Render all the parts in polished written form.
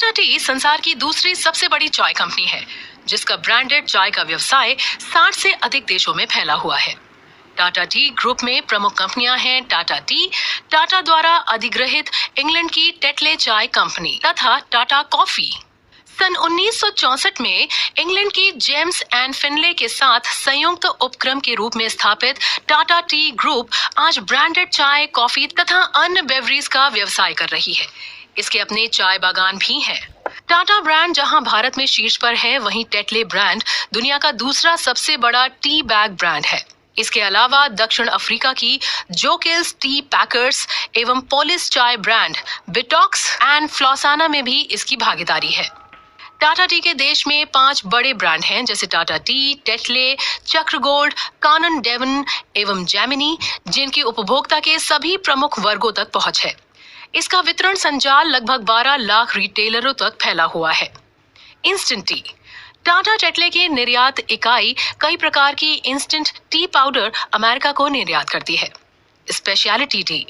Tata T संसार की दूसरी सबसे बड़ी चाय कंपनी है, जिसका ब्रांडेड चाय का व्यवसाय 60 से अधिक देशों में फैला हुआ है। टाटा टी ग्रुप में प्रमुख कंपनियां हैं टाटा टी, टाटा द्वारा अधिग्रहित इंग्लैंड की टेटले चाय कंपनी तथा टाटा कॉफी। सन 1964 में इंग्लैंड की जेम्स एंड फिनले के साथ संयुक्त उपक्रम के रूप में स्थापित टाटा टी ग्रुप आज ब्रांडेड चाय, कॉफी तथा अन्य बेवरेज का व्यवसाय कर रही है। इसके अपने चाय बागान भी हैं। टाटा ब्रांड जहां भारत में शीर्ष पर है, वहीं टेटले ब्रांड दुनिया का दूसरा सबसे बड़ा टी बैग ब्रांड है। इसके अलावा दक्षिण अफ्रीका की जोकेल्स टी पैकर्स एवं पोलिस चाय ब्रांड बिटॉक्स एंड फ्लॉसाना में भी इसकी भागीदारी है। टाटा टी के देश में 5 बड़े ब्रांड हैं, जैसे टाटा टी, टेटले, चक्र गोल्ड, कानन डेवन एवं जैमिनी, जिनकी उपभोक्ता के सभी प्रमुख वर्गों तक पहुंच है। इसका वितरण संजाल लगभग 12 लाख रिटेलरों तक फैला हुआ है। Instant T. टाटा टेटले की निर्यात इकाई कई प्रकार की इंस्टेंट टी पाउडर अमेरिका को निर्यात करती है। Speciality tea.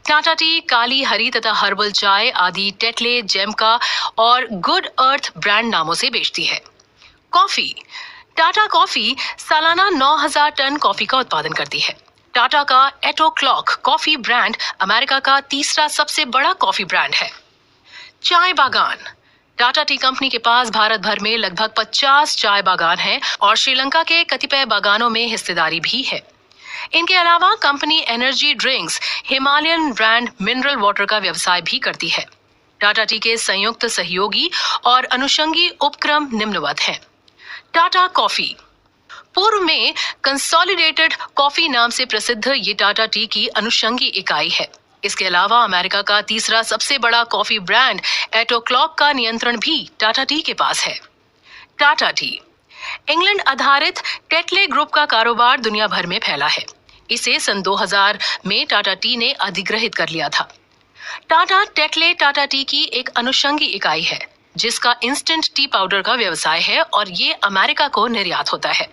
टाटा टी काली, हरी तथा हर्बल चाय आदि टेटले, जेमका और गुड अर्थ ब्रांड नामों से बेचती है। कॉफी। टाटा कॉफी सालाना 9000 टन कॉफी का उत्पादन करती है। टाटा का एटो क्लॉक कॉफी ब्रांड अमेरिका का तीसरा सबसे बड़ा कॉफी ब्रांड है। चाय बागान। टाटा टी कंपनी के पास भारत भर में लगभग 50 चाय बागान हैं और श्रीलंका के कतिपय बागानों में हिस्सेदारी भी है। इनके अलावा company energy drinks, Himalayan brand mineral water का व्यवसाय भी करती है। टाटा टी के संयुक्त सहयोगी और अनुषंगी उपक्रम निम्नवत हैं। टाटा कॉफी। पूर्व में कंसोलिडेटेड कॉफी नाम से प्रसिद्ध ये टाटा टी की अनुषंगी इकाई है। इसके अलावा अमेरिका का तीसरा सबसे बड़ा कॉफी ब्रांड एटो क्लॉक का नियंत्रण भी टाटा टी के पास है। टाटा टी। इंग्लैंड आधारित टेटले ग्रुप का कारोबार दुनिया भर में फैला है। इसे सन 2000 में टाटा टी ने अधिग्रहित कर लिया था। टाटा टेटले टाटा टी की एक अनुषंगी इकाई है, जिसका इंस्टेंट टी पाउडर का व्यवसाय है और ये अमेरिका को निर्यात होता है।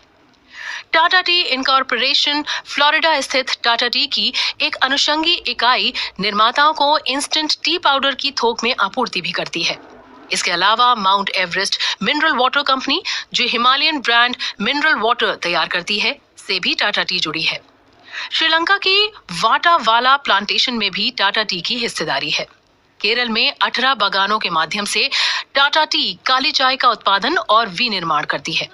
टाटा टी इनकॉर्पोरेशन फ्लोरिडा स्थित टाटा टी की एक अनुषंगी इकाई निर्माताओं को इंस्टेंट टी पाउडर की थोक में आपूर्ति भी करती है। इसके अलावा mount Everest mineral water company, जो हिमालयन ब्रांड मिनरल वाटर तैयार करती है, से भी टाटा टी जुड़ी है। श्रीलंका की वाटावाला प्लांटेशन में भी टाटा टी की हिस्सेदारी है। केरल में 18 बागानों के माध्यम से टाटा टी काली चाय का उत्पादन और विनिर्माण करती है।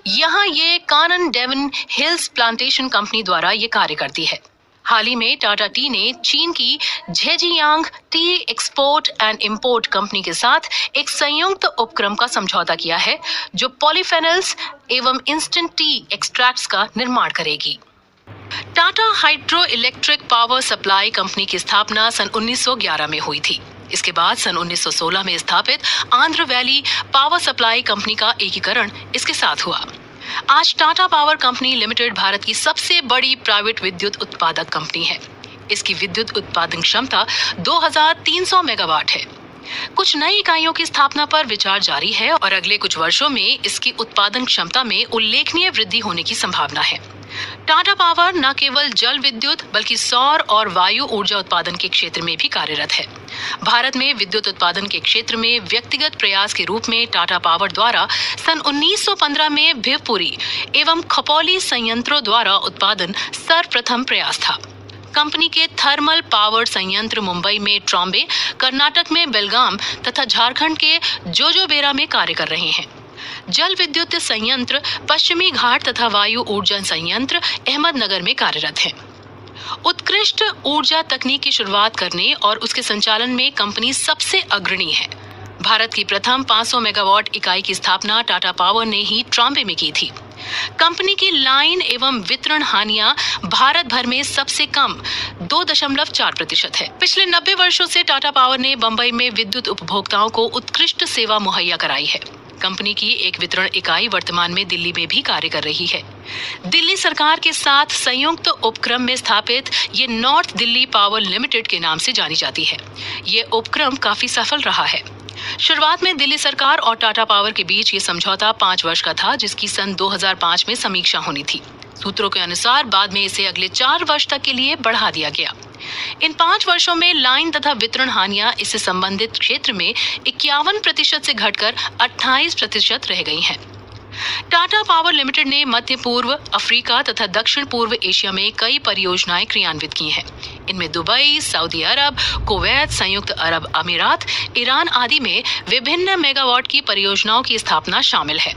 यहाँ ये कानन डेवन हिल्स प्लांटेशन कंपनी द्वारा ये कार्य करती है। हाल ही में टाटा टी ने चीन की Zhejiang T export and import company के साथ एक संयुक्त उपक्रम का समझौता किया है, जो पॉलीफेनल्स एवं इंस्टेंट टी एक्सट्रैक्ट्स का निर्माण करेगी। Tata hydro electric power supply company की स्थापना सन 1911 में हुई थी। इसके बाद सन 1916 में स्थापित Andhra valley power supply company का एकीकरण इसके साथ हुआ। आज Tata power company limited Bharat की सबसे बड़ी प्राइवेट विद्युत उत्पादक कंपनी है। इसकी विद्युत उत्पादन क्षमता 2300 मेगावाट है। कुछ नई इकाइयों की स्थापना पर विचार जारी है और अगले कुछ वर्षों में इसकी उत्पादन क्षमता में उल्लेखनीय वृद्धि होने की संभावना है। टाटा पावर न केवल जल विद्युत बल्कि सौर और वायु ऊर्जा उत्पादन के क्षेत्र में भी कार्यरत है। भारत में विद्युत उत्पादन के क्षेत्र में व्यक्तिगत प्रयास के रूप में टाटा पावर द्वारा सन 1915 में भिवपुरी एवं खपौली संयंत्रों द्वारा उत्पादन सर्वप्रथम प्रयास था। कंपनी के थर्मल पावर संयंत्र मुंबई में ट्रॉम्बे, कर्नाटक में बेलगाम तथा झारखंड के जोजोबेरा में कार्य कर रहे हैं। जल विद्युत संयंत्र पश्चिमी घाट तथा वायु ऊर्जा संयंत्र अहमदनगर में कार्यरत है। उत्कृष्ट ऊर्जा तकनीक की शुरुआत करने और उसके संचालन में कंपनी सबसे अग्रणी है। भारत की प्रथम 500 मेगावाट इकाई की स्थापना टाटा पावर ने ही ट्रॉम्बे में की थी। कंपनी की लाइन एवं वितरण हानियां भारत भर में सबसे कम 2.4% है। पिछले 90 वर्षों से टाटा पावर ने बंबई में विद्युत उपभोक्ताओं को उत्कृष्ट सेवा मुहैया कराई है। कंपनी की एक वितरण इकाई वर्तमान में दिल्ली में भी कार्य कर रही है। दिल्ली सरकार के साथ संयुक्त उपक्रम में स्थापित ये नॉर्थ दिल्ली पावर लिमिटेड के नाम से जानी जाती है। ये उपक्रम काफी सफल रहा है। शुरुआत में दिल्ली सरकार और टाटा पावर के बीच ये समझौता 5 वर्ष का था, जिसकी सन 2005 में समीक्षा होनी थी। सूत्रों के अनुसार बाद में इसे अगले 4 वर्ष तक के लिए बढ़ा दिया गया। इन 5 वर्षों में लाइन तथा वितरण हानियां इससे संबंधित क्षेत्र में 51% से घटकर 28% रह गई हैं। टाटा पावर लिमिटेड ने मध्य पूर्व, अफ्रीका तथा दक्षिण पूर्व एशिया में कई परियोजनाएं क्रियान्वित की हैं। इनमें दुबई, सऊदी अरब, कुवैत, संयुक्त अरब अमीरात, ईरान आदि में विभिन्न मेगावाट की परियोजनाओं की स्थापना शामिल है।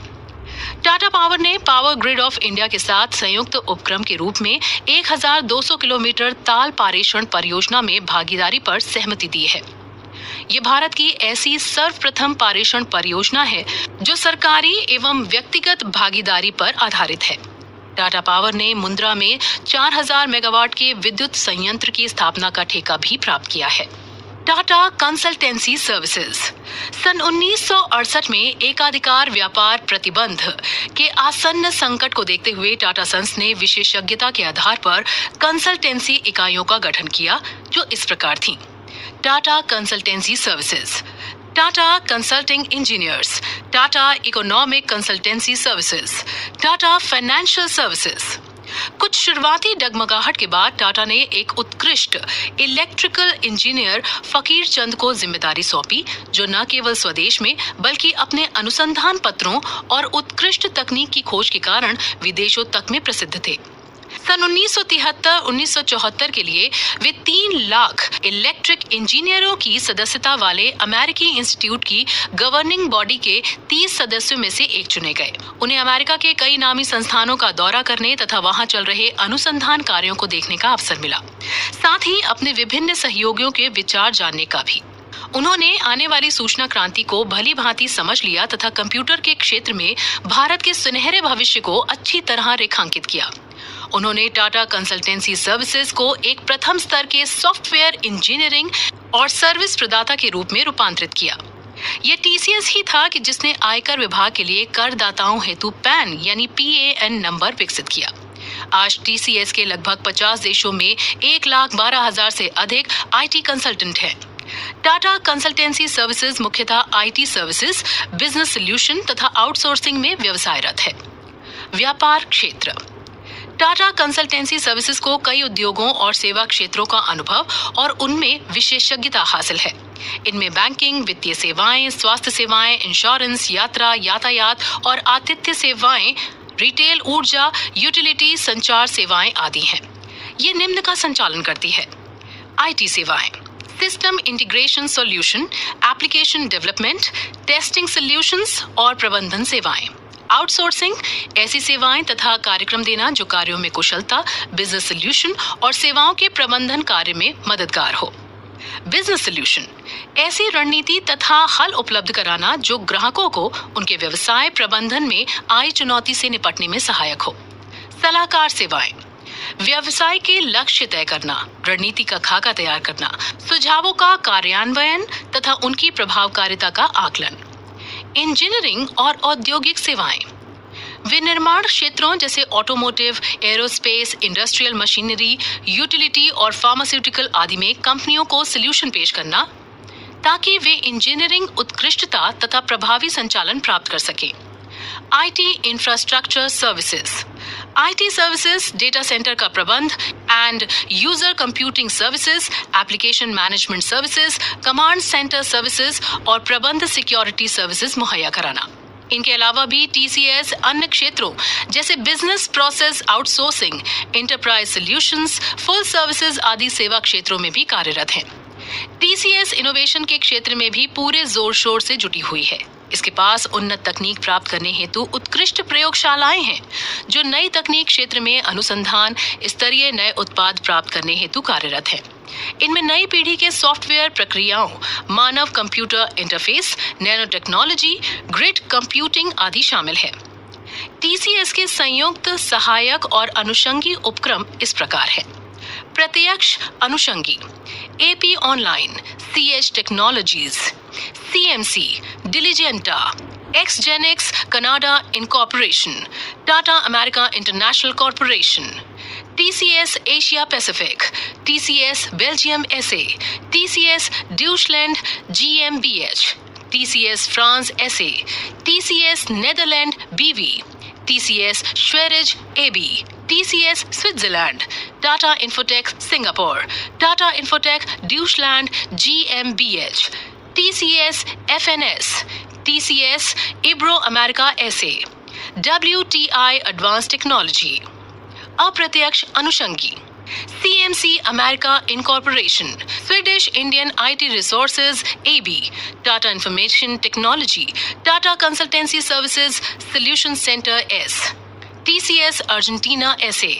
टाटा पावर ने पावर ग्रिड ऑफ इंडिया के साथ संयुक्त उपक्रम के रूप में 1200 किलोमीटर ताल पारेषण परियोजना में भागीदारी पर सहमति दी है। ये भारत की ऐसी सर्वप्रथम पारेषण परियोजना है जो सरकारी एवं व्यक्तिगत भागीदारी पर आधारित है। टाटा पावर ने मुंद्रा में 4000 मेगावाट के विद्युत संयंत्र की स्थापना का ठेका भी प्राप्त किया है। टाटा कंसल्टेंसी सर्विसेज सन 1968 में एकाधिकार व्यापार प्रतिबंध के आसन्न संकट को देखते हुए टाटा सन्स ने विशेषज्ञता के आधार पर कंसल्टेंसी इकाइयों का गठन किया, जो इस प्रकार थीं: Tata consultancy services, Tata consulting engineers, Tata economic consultancy services, Tata financial services. कुछ शुरुआती डगमगाहट के बाद टाटा ने एक उत्कृष्ट इलेक्ट्रिकल इंजीनियर फकीर चंद को जिम्मेदारी सौंपी, जो न केवल स्वदेश में बल्कि अपने अनुसंधान पत्रों और उत्कृष्ट तकनीक की खोज के कारण विदेशों तक में प्रसिद्ध थे। सन 1973-1974 के लिए वे 3 लाख इलेक्ट्रिक इंजीनियरों की सदस्यता वाले अमेरिकी इंस्टीट्यूट की गवर्निंग बॉडी के 30 सदस्यों में से एक चुने गए। उन्हें अमेरिका के कई नामी संस्थानों का दौरा करने तथा वहां चल रहे अनुसंधान कार्यों को देखने का अवसर मिला, साथ ही अपने विभिन्न सहयोगियों के विचार जानने का भी। उन्होंने आने वाली सूचना क्रांति को भली भांति समझ लिया तथा कंप्यूटर के क्षेत्र में भारत के सुनहरे भविष्य को अच्छी तरह रेखांकित किया। उन्होंने टाटा कंसल्टेंसी सर्विसेज को एक प्रथम स्तर के सॉफ्टवेयर इंजीनियरिंग और सर्विस प्रदाता के रूप में रूपांतरित किया। ये टीसीएस ही था कि जिसने आयकर विभाग के लिए करदाताओं हेतु पैन यानी PAN नंबर विकसित किया। आज टीसीएस के लगभग 50 देशों में 1,12,000 से अधिक IT कंसल्टेंट हैं। टाटा कंसल्टेंसी सर्विसेज मुख्यतः IT सर्विसेज, बिजनेस सॉल्यूशन तथा आउटसोर्सिंग में व्यवसायरत है। व्यापार क्षेत्र टाटा कंसल्टेंसी सर्विसेज को कई उद्योगों और सेवा क्षेत्रों का अनुभव और उनमें विशेषज्ञता हासिल है। इनमें बैंकिंग, वित्तीय सेवाएं, स्वास्थ्य सेवाएं, इंश्योरेंस, यात्रा, यातायात और आतिथ्य सेवाएं, रिटेल, ऊर्जा, यूटिलिटी, संचार सेवाएं आदि हैं। ये निम्न का संचालन करती है: IT सेवाएं, system integration solution, application development, testing solutions और प्रबंधन सेवाएं। आउटसोर्सिंग, ऐसी सेवाएं तथा कार्यक्रम देना जो कार्यों में कुशलता, बिजनेस सॉल्यूशन और सेवाओं के प्रबंधन कार्य में मददगार हो। बिजनेस सॉल्यूशन, ऐसी रणनीति तथा हल उपलब्ध कराना जो ग्राहकों को उनके व्यवसाय प्रबंधन में आई चुनौती से निपटने में सहायक हो। सलाहकार सेवाएं, व्यवसाय के लक्ष्य तय करना, रणनीति का खाका तैयार करना, सुझावों का कार्यान्वयन तथा उनकी प्रभावकारिता का आकलन। इंजीनियरिंग और औद्योगिक सेवाएं, विनिर्माण क्षेत्रों जैसे automotive, aerospace, industrial machinery, utility और फार्मास्यूटिकल आदि में कंपनियों को सॉल्यूशन पेश करना ताकि वे इंजीनियरिंग उत्कृष्टता तथा प्रभावी संचालन प्राप्त कर सकें। IT infrastructure services, IT services, data centre का प्रबंध and user computing services, application management services, command centre services और प्रबंध सिक्योरिटी सर्विसेज मुहैया कराना। इनके अलावा भी TCS अन्य क्षेत्रों जैसे business process outsourcing, enterprise solutions, full services आदि सेवा क्षेत्रों में भी कार्यरत हैं। TCS इनोवेशन के क्षेत्र में भी पूरे जोर शोर से जुटी हुई है। इसके पास उन्नत तकनीक प्राप्त करने हेतु उत्कृष्ट प्रयोगशालाएं हैं जो नई तकनीक क्षेत्र में अनुसंधान, स्तरीय नए उत्पाद प्राप्त करने हेतु कार्यरत हैं। इनमें नई पीढ़ी के सॉफ्टवेयर प्रक्रियाओं, मानव computer interface, nano technology, grid computing आदि शामिल है। TCS के संयुक्त सहायक और अनुषंगी उपक्रम इस प्रकार है: प्रत्यक्ष अनुषंगी AP online, CH technologies, CMC, डिलीजेंटा, XGenX Canada incorporation, Tata America international corporation, TCS Asia Pacific, TCS Belgium SA, TCS ड्यूशलैंड GmbH, TCS France SA, TCS Netherland BV, TCS श्वेरिज AB, TCS Switzerland, Tata Infotech Singapore, Tata Infotech Deutschland GmbH, TCS FNS, TCS Ibro America SA, WTI Advanced Technology, अप्रत्यक्ष अनुषंगी, CMC America Incorporation, Swedish Indian IT Resources AB, Tata Information Technology, Tata Consultancy Services Solution Center S, TCS Argentina SA,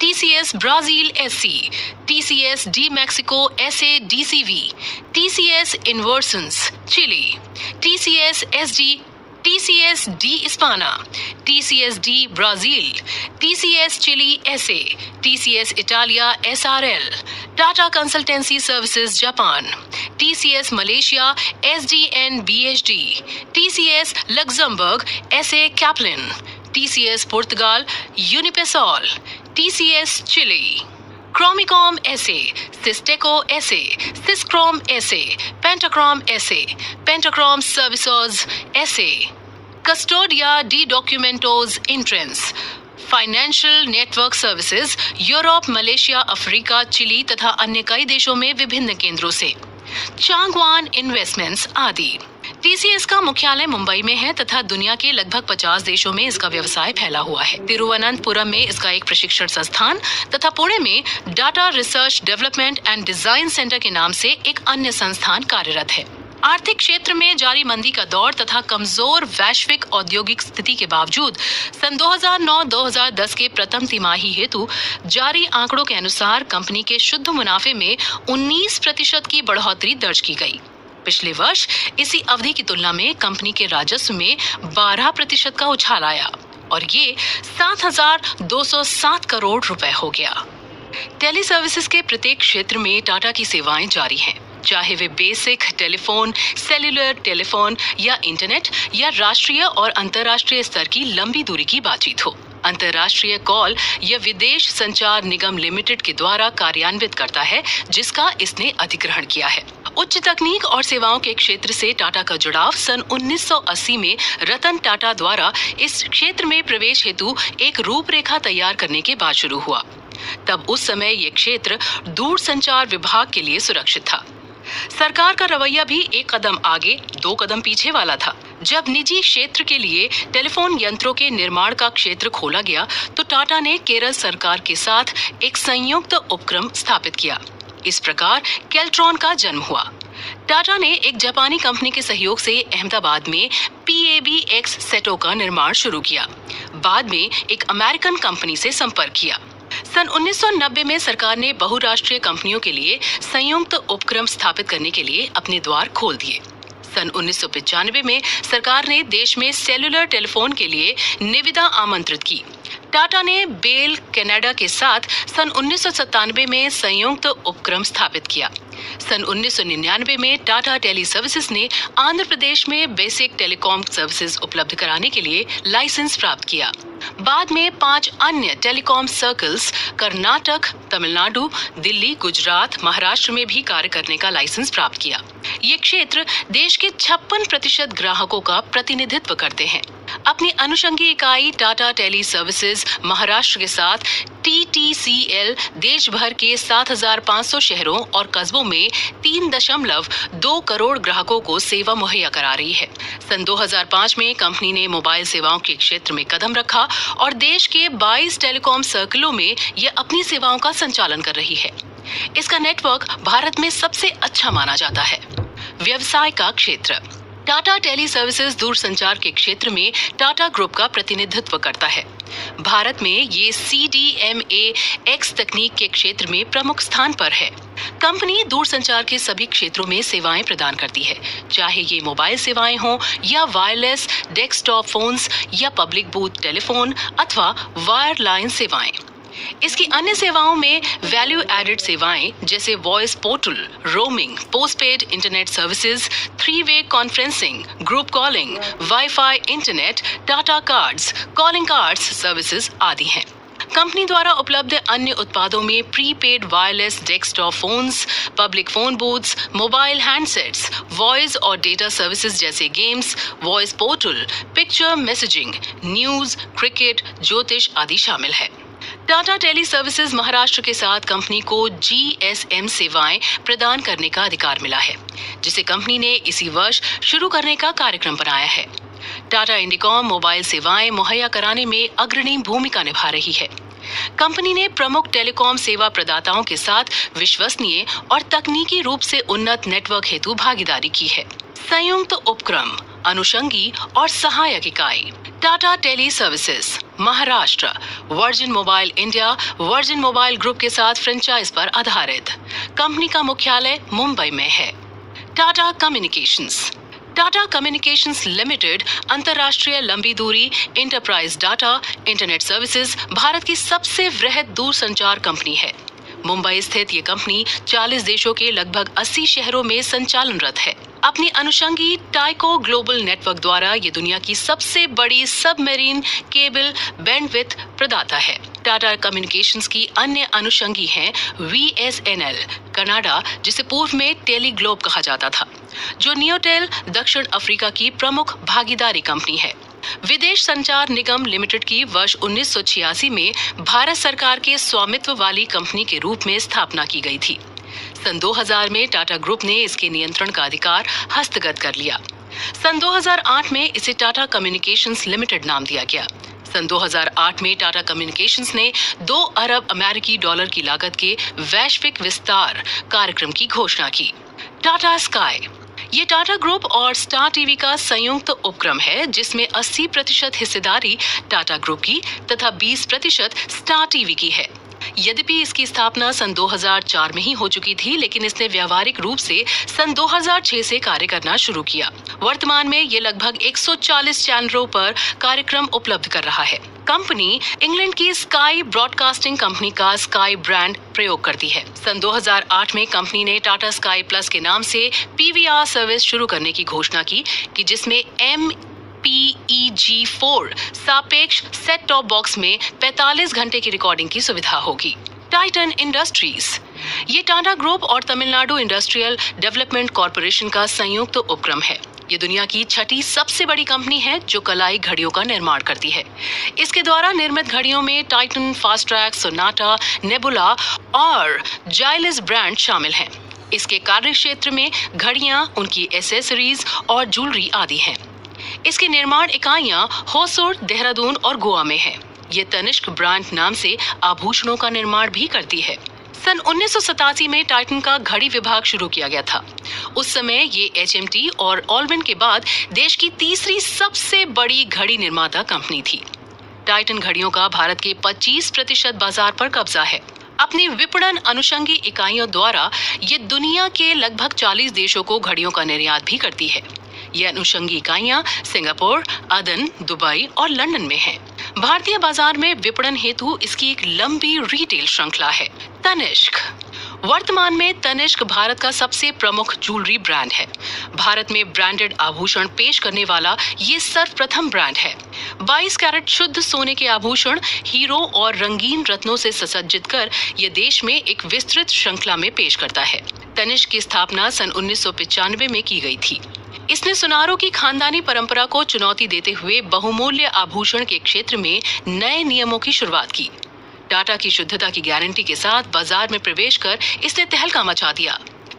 TCS Brazil SC, TCS D Mexico SA DCV, TCS Inversons Chile, TCS SD, TCS D Hispana, TCS D Brazil, TCS Chile SA, TCS Italia SRL, Tata Consultancy Services Japan, TCS Malaysia SDN BHD, TCS Luxembourg SA Kaplan, TCS Portugal Unipesol, TCS Chile, Chromicom SA, Systeco SA, Syscrom SA, Pentacrom SA, Pentacrom Services SA, Custodia de Documentos Intrans, financial network services Europe, Malaysia, Africa, Chile तथा अन्य कई देशों में विभिन्न केंद्रों से, Changwon investments आदि। TCS का मुख्यालय मुंबई में है तथा दुनिया के लगभग 50 देशों में इसका व्यवसाय फैला हुआ है। तिरुवनंतपुरम में इसका एक प्रशिक्षण संस्थान तथा पुणे में data research development and design centre के नाम से एक अन्य संस्थान कार्यरत है। आर्थिक क्षेत्र में जारी मंदी का दौर तथा कमजोर वैश्विक औद्योगिक स्थिति के बावजूद सन 2009-2010 के प्रथम तिमाही हेतु जारी आंकड़ों के अनुसार कंपनी के शुद्ध मुनाफे में 19% की बढ़ोतरी दर्ज की गई। पिछले वर्ष इसी अवधि की तुलना में कंपनी के राजस्व में 12% का उछाल आया और ये 7,207 करोड़ रुपए हो गया। टेली सर्विसेज के प्रत्येक क्षेत्र में टाटा की सेवाएं जारी हैं, चाहे वे बेसिक टेलीफोन, सेल्युलर टेलीफोन या इंटरनेट या राष्ट्रीय और अंतर्राष्ट्रीय स्तर की लंबी दूरी की बातचीत हो। अंतर्राष्ट्रीय कॉल या विदेश संचार निगम लिमिटेड के द्वारा कार्यान्वित करता है, जिसका इसने अधिग्रहण किया है। उच्च तकनीक और सेवाओं के क्षेत्र से टाटा का जुड़ाव सन 1980 में रतन टाटा द्वारा इस क्षेत्र में प्रवेश हेतु एक रूपरेखा तैयार करने के बाद शुरू हुआ। तब उस समय ये क्षेत्र दूरसंचार विभाग के लिए सुरक्षित था। सरकार का रवैया भी एक कदम आगे 2 कदम पीछे वाला था। जब निजी क्षेत्र के लिए टेलीफोन यंत्रों के निर्माण का क्षेत्र खोला गया तो टाटा ने केरल सरकार के साथ एक संयुक्त उपक्रम स्थापित किया। इस प्रकार केल्ट्रॉन का जन्म हुआ। टाटा ने एक जापानी कंपनी के सहयोग से अहमदाबाद में PABX सेटों का निर्माण शुरू किया। बाद में एक अमेरिकन कंपनी से संपर्क किया। सन 1990 में सरकार ने बहुराष्ट्रीय कंपनियों के लिए संयुक्त उपक्रम स्थापित करने के लिए अपने द्वार खोल दिए। सन 1995 में सरकार ने देश में सेल्युलर टेलीफोन के लिए निविदा आमंत्रित की। टाटा ने बेल कनाडा के साथ सन 1997 में संयुक्त उपक्रम स्थापित किया। सन 1999 में टाटा टेली सर्विसेज ने आंध्र प्रदेश में बेसिक टेलीकॉम सर्विसेज उपलब्ध कराने के लिए लाइसेंस प्राप्त किया। बाद में 5 अन्य टेलीकॉम सर्कल्स कर्नाटक, तमिलनाडु, दिल्ली, गुजरात, महाराष्ट्र में भी कार्य करने का लाइसेंस प्राप्त किया। ये क्षेत्र देश के 56% ग्राहकों का प्रतिनिधित्व करते हैं। अपनी अनुषंगी इकाई टाटा टेली सर्विसेज महाराष्ट्र के साथ TTCL देश भर के 7,500 शहरों और कस्बों में 3.2 करोड़ ग्राहकों को सेवा मुहैया करा रही है। सन 2005 में कंपनी ने मोबाइल सेवाओं के क्षेत्र में कदम रखा और देश के 22 टेलीकॉम सर्कलों में यह अपनी सेवाओं का संचालन कर रही है। इसका नेटवर्क भारत में सबसे अच्छा माना जाता है। व्यवसाय का क्षेत्र। टाटा टेली सर्विसेज दूरसंचार के क्षेत्र में टाटा ग्रुप का प्रतिनिधित्व करता है। भारत में ये CDMA-X तकनीक के क्षेत्र में प्रमुख स्थान पर है। कंपनी दूरसंचार के सभी क्षेत्रों में सेवाएं प्रदान करती है, चाहे ये मोबाइल सेवाएं हों या वायरलेस डेस्कटॉप फोन्स या पब्लिक बूथ टेलीफोन अथवा वायरलाइन सेवाएं। इसकी अन्य सेवाओं में वैल्यू एडेड सेवाएं जैसे voice portal, roaming, postpaid internet services, 3-वे conferencing, group calling, wifi internet, Tata cards, calling cards services आदि हैं। कंपनी द्वारा उपलब्ध अन्य उत्पादों में prepaid wireless desktop phones, public phone booths, mobile handsets, voice और डेटा सर्विसेज जैसे games, voice portal, picture messaging, news, cricket, ज्योतिष आदि शामिल है। टाटा टेली सर्विसेज महाराष्ट्र के साथ कंपनी को जीएसएम सेवाएं प्रदान करने का अधिकार मिला है, जिसे कंपनी ने इसी वर्ष शुरू करने का कार्यक्रम बनाया है। टाटा इंडिकॉम मोबाइल सेवाएं मुहैया कराने में अग्रणी भूमिका निभा रही है। कंपनी ने प्रमुख टेलीकॉम सेवा प्रदाताओं के साथ विश्वसनीय और तकनीकी रूप से उन्नत नेटवर्क हेतु भागीदारी की है। संयुक्त उपक्रम, अनुषंगी और सहायक इकाई Tata Tele Services Maharashtra Virgin Mobile India Virgin Mobile Group के साथ फ्रेंचाइज पर आधारित। कंपनी का मुख्यालय मुंबई में है। टाटा कम्युनिकेशंस लिमिटेड अंतर्राष्ट्रीय लंबी दूरी enterprise data internet services Bharat की सबसे वृहद दूरसंचार कंपनी है। मुंबई स्थित ये कंपनी 40 देशों के लगभग 80 शहरों में संचालनरत है। अपनी अनुषंगी टाइको ग्लोबल नेटवर्क द्वारा ये दुनिया की सबसे बड़ी सबमरीन केबल बैंडविड्थ प्रदाता है। टाटा कम्युनिकेशंस की अन्य अनुषंगी हैं VSNL कनाडा, जिसे पूर्व में टेलीग्लोब कहा जाता था, जो नियोटेल दक्षिण अफ्रीका की प्रमुख भागीदारी कंपनी है। विदेश संचार निगम लिमिटेड की वर्ष 1986 में भारत सरकार के स्वामित्व वाली कंपनी के रूप में स्थापना की गई थी। सन 2000 में टाटा ग्रुप ने इसके नियंत्रण का अधिकार हस्तगत कर लिया। सन 2008 में इसे टाटा कम्युनिकेशंस लिमिटेड नाम दिया गया। सन 2008 में टाटा कम्युनिकेशंस ने 2 अरब अमेरिकी डॉलर की लागत के वैश्विक विस्तार कार्यक्रम की घोषणा की। टाटा स्काई ये टाटा ग्रुप और स्टार टीवी का संयुक्त उपक्रम है, जिसमें 80% हिस्सेदारी टाटा ग्रुप की तथा 20% स्टार टीवी की है। यद्यपि इसकी स्थापना सन 2004 में ही हो चुकी थी, लेकिन इसने व्यावहारिक रूप से सन 2006 से कार्य करना शुरू किया। वर्तमान में ये लगभग 140 चैनलों पर कार्यक्रम उपलब्ध कर रहा है। कंपनी इंग्लैंड की स्काई ब्रॉडकास्टिंग कंपनी का स्काई ब्रांड प्रयोग करती है। सन 2008 में कंपनी ने टाटा स्काई प्लस के नाम से PVR सर्विस शुरू करने की घोषणा की जिसमें MPEG-4 सापेक्ष सेट टॉप बॉक्स में 45 घंटे की रिकॉर्डिंग की सुविधा होगी। टाइटन इंडस्ट्रीज ये टाटा ग्रुप और तमिलनाडु इंडस्ट्रियल डेवलपमेंट कॉरपोरेशन का संयुक्त उपक्रम है। ये दुनिया की 6ठी सबसे बड़ी कंपनी है जो कलाई घड़ियों का निर्माण करती है। इसके द्वारा निर्मित घड़ियों में Titan, fast track, Sonata, nebula और जाइलिस ब्रांड शामिल हैं। इसके कार्य क्षेत्र में घड़ियां, उनकी एसेसरीज और ज्वेलरी आदि हैं। इसकी निर्माण इकाइयां होसुर, देहरादून और गोवा में हैं। ये तनिष्क ब्रांड नाम से आभूषणों का निर्माण भी करती है। सन 1987 में टाइटन का घड़ी विभाग शुरू किया गया था। उस समय ये HMT और ऑलविन के बाद देश की तीसरी सबसे बड़ी घड़ी निर्माता कंपनी थी। टाइटन घड़ियों का भारत के 25% बाजार पर कब्जा है। अपनी विपणन अनुषंगी इकाइयों द्वारा ये दुनिया के लगभग 40 देशों को घड़ियों का निर्यात भी करती है। ये अनुषंगी इकाइयां सिंगापुर, अदन, दुबई और लंदन में हैं। भारतीय बाजार में विपणन हेतु इसकी एक लंबी रिटेल श्रृंखला है। तनिष्क वर्तमान में तनिष्क भारत का सबसे प्रमुख ज्वेलरी ब्रांड है। भारत में ब्रांडेड आभूषण पेश करने वाला ये सर्वप्रथम ब्रांड है। 22 कैरेट शुद्ध सोने के आभूषण, हीरो और रंगीन रत्नों से सुसज्जित कर ये देश में एक विस्तृत श्रृंखला में पेश करता है। तनिष्क की स्थापना सन 1995 में की गई थी। इसने सुनारों की खानदानी परंपरा को चुनौती देते हुए बहुमूल्य आभूषण के क्षेत्र में नए नियमों की शुरुआत की। टाटा की शुद्धता की गारंटी के साथ बाजार में प्रवेश कर इसने तहलका मचा दिया।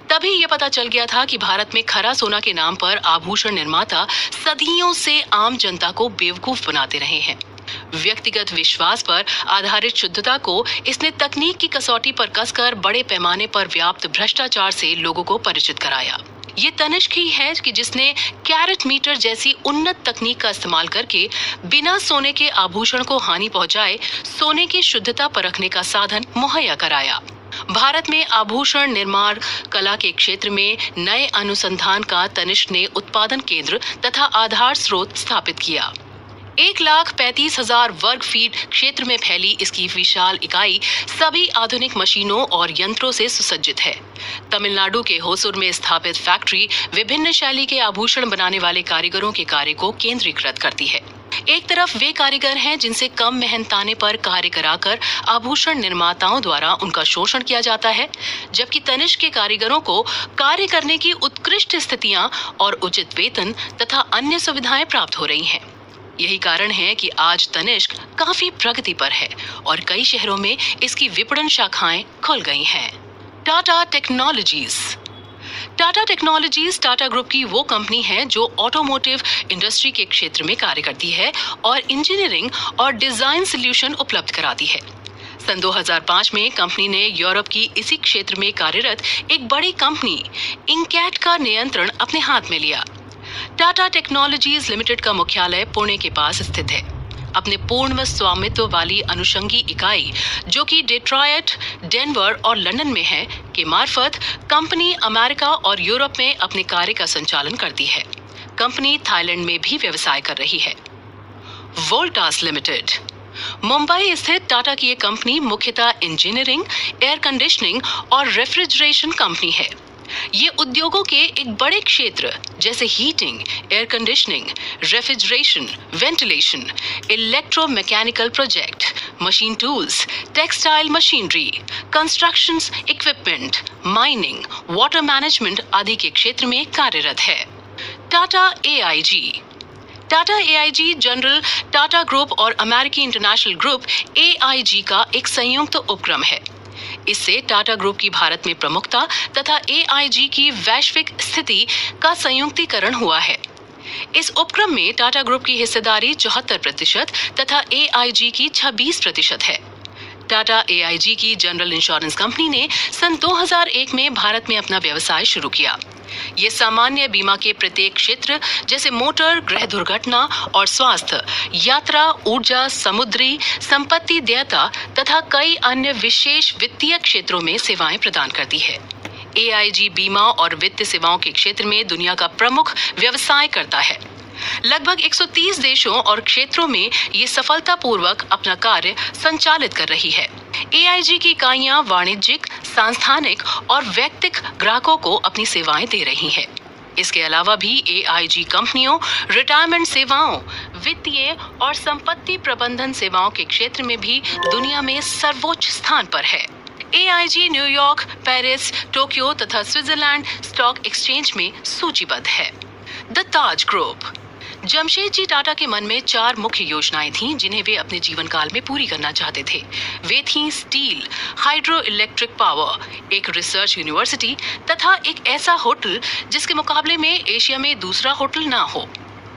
तभी यह पता चल गया था कि भारत में खरा सोना के नाम पर आभूषण निर्माता सदियों से आम जनता को बेवकूफ बनाते रहे हैं। व्यक्तिगत विश्वास पर आधारित शुद्धता को इसने तकनीक की कसौटी पर कसकर बड़े पैमाने पर व्याप्त भ्रष्टाचार से लोगों को परिचित कराया। ये तनिष्क ही है कि जिसने कैरेट मीटर जैसी उन्नत तकनीक का इस्तेमाल करके बिना सोने के आभूषण को हानि पहुंचाए सोने की शुद्धता परखने का साधन मुहैया कराया। भारत में आभूषण निर्माण कला के क्षेत्र में नए अनुसंधान का तनिष्क ने उत्पादन केंद्र तथा आधार स्रोत स्थापित किया। 1,35,000 वर्ग फीट क्षेत्र में फैली इसकी विशाल इकाई सभी आधुनिक मशीनों और यंत्रों से सुसज्जित है। तमिलनाडु के होसुर में स्थापित फैक्ट्री विभिन्न शैली के आभूषण बनाने वाले कारीगरों के कार्य को केंद्रीकृत करती है। एक तरफ वे कारीगर हैं जिनसे कम मेहनताने पर कार्य कराकर आभूषण निर्माताओं द्वारा उनका शोषण किया जाता है, जबकि तनिष्क के कारीगरों को कार्य करने की उत्कृष्ट स्थितियां और उचित वेतन तथा अन्य सुविधाएं प्राप्त हो रही हैं। यही कारण है कि आज तनिष्क काफी प्रगति पर है और कई शहरों में इसकी विपणन शाखाएं खुल गई हैं। Tata technologies. Tata technologies Tata group की वो कंपनी है जो ऑटोमोटिव इंडस्ट्री के क्षेत्र में कार्य करती है और इंजीनियरिंग और डिजाइन सॉल्यूशन उपलब्ध कराती है। सन 2005 में कंपनी ने यूरोप की इसी क्षेत्र में कार्यरत एक बड़ी कंपनी इंकैट का नियंत्रण अपने हाथ में लिया। टाटा टेक्नोलॉजीज लिमिटेड का मुख्यालय पुणे के पास स्थित है। अपने पूर्ण स्वामित्व वाली अनुषंगी इकाई जो कि डेट्रॉयट, डेनवर और लंदन में है के मार्फत कंपनी अमेरिका और यूरोप में अपने कार्य का संचालन करती है। कंपनी थाईलैंड में भी व्यवसाय कर रही है। वोल्टास लिमिटेड। मुंबई स्थित टाटा की एक कंपनी मुख्यतः इंजीनियरिंग, एयर कंडीशनिंग और रेफ्रिजरेशन कंपनी है। ये उद्योगों के एक बड़े क्षेत्र जैसे heating, air conditioning, refrigeration, ventilation, electromechanical project, machine tools, textile machinery, construction equipment, mining, water management आदि के क्षेत्र में कार्यरत है। Tata AIG। Tata AIG general Tata group और अमेरिकी इंटरनेशनल ग्रुप AIG का एक संयुक्त उपक्रम है। इससे टाटा ग्रुप की भारत में प्रमुखता तथा AIG की वैश्विक स्थिति का संयुक्तीकरण हुआ है। इस उपक्रम में टाटा ग्रुप की हिस्सेदारी 74% तथा AIG की 26% है। टाटा AIG की जनरल इंश्योरेंस कंपनी ने सन 2001 में भारत में अपना व्यवसाय शुरू किया। ये सामान्य बीमा के प्रत्येक क्षेत्र जैसे मोटर, गृह दुर्घटना और स्वास्थ्य, यात्रा, ऊर्जा, समुद्री संपत्ति देयता तथा कई अन्य विशेष वित्तीय क्षेत्रों में सेवाएं प्रदान करती है। AIG बीमा और वित्त सेवाओं के क्षेत्र में दुनिया का प्रमुख व्यवसाय करता है। लगभग 130 देशों और क्षेत्रों में ये सफलतापूर्वक अपना कार्य संचालित कर रही है। AIG की इकाइयां वाणिज्यिक, सांस्थानिक और व्यक्तिगत ग्राहकों को अपनी सेवाएं दे रही हैं। इसके अलावा भी AIG कंपनियों रिटायरमेंट सेवाओं, वित्तीय और संपत्ति प्रबंधन सेवाओं के क्षेत्र में भी दुनिया में सर्वोच्च स्थान पर है। AIG न्यूयॉर्क, पेरिस, टोक्यो तथा स्विट्जरलैंड स्टॉक एक्सचेंज में सूचीबद्ध है। The Taj Group. जमशेदजी टाटा के मन में 4 मुख्य योजनाएं थीं जिन्हें वे अपने जीवन काल में पूरी करना चाहते थे। वे थीं स्टील, हाइड्रो इलेक्ट्रिक पावर, एक रिसर्च यूनिवर्सिटी तथा एक ऐसा होटल जिसके मुकाबले में एशिया में दूसरा होटल ना हो।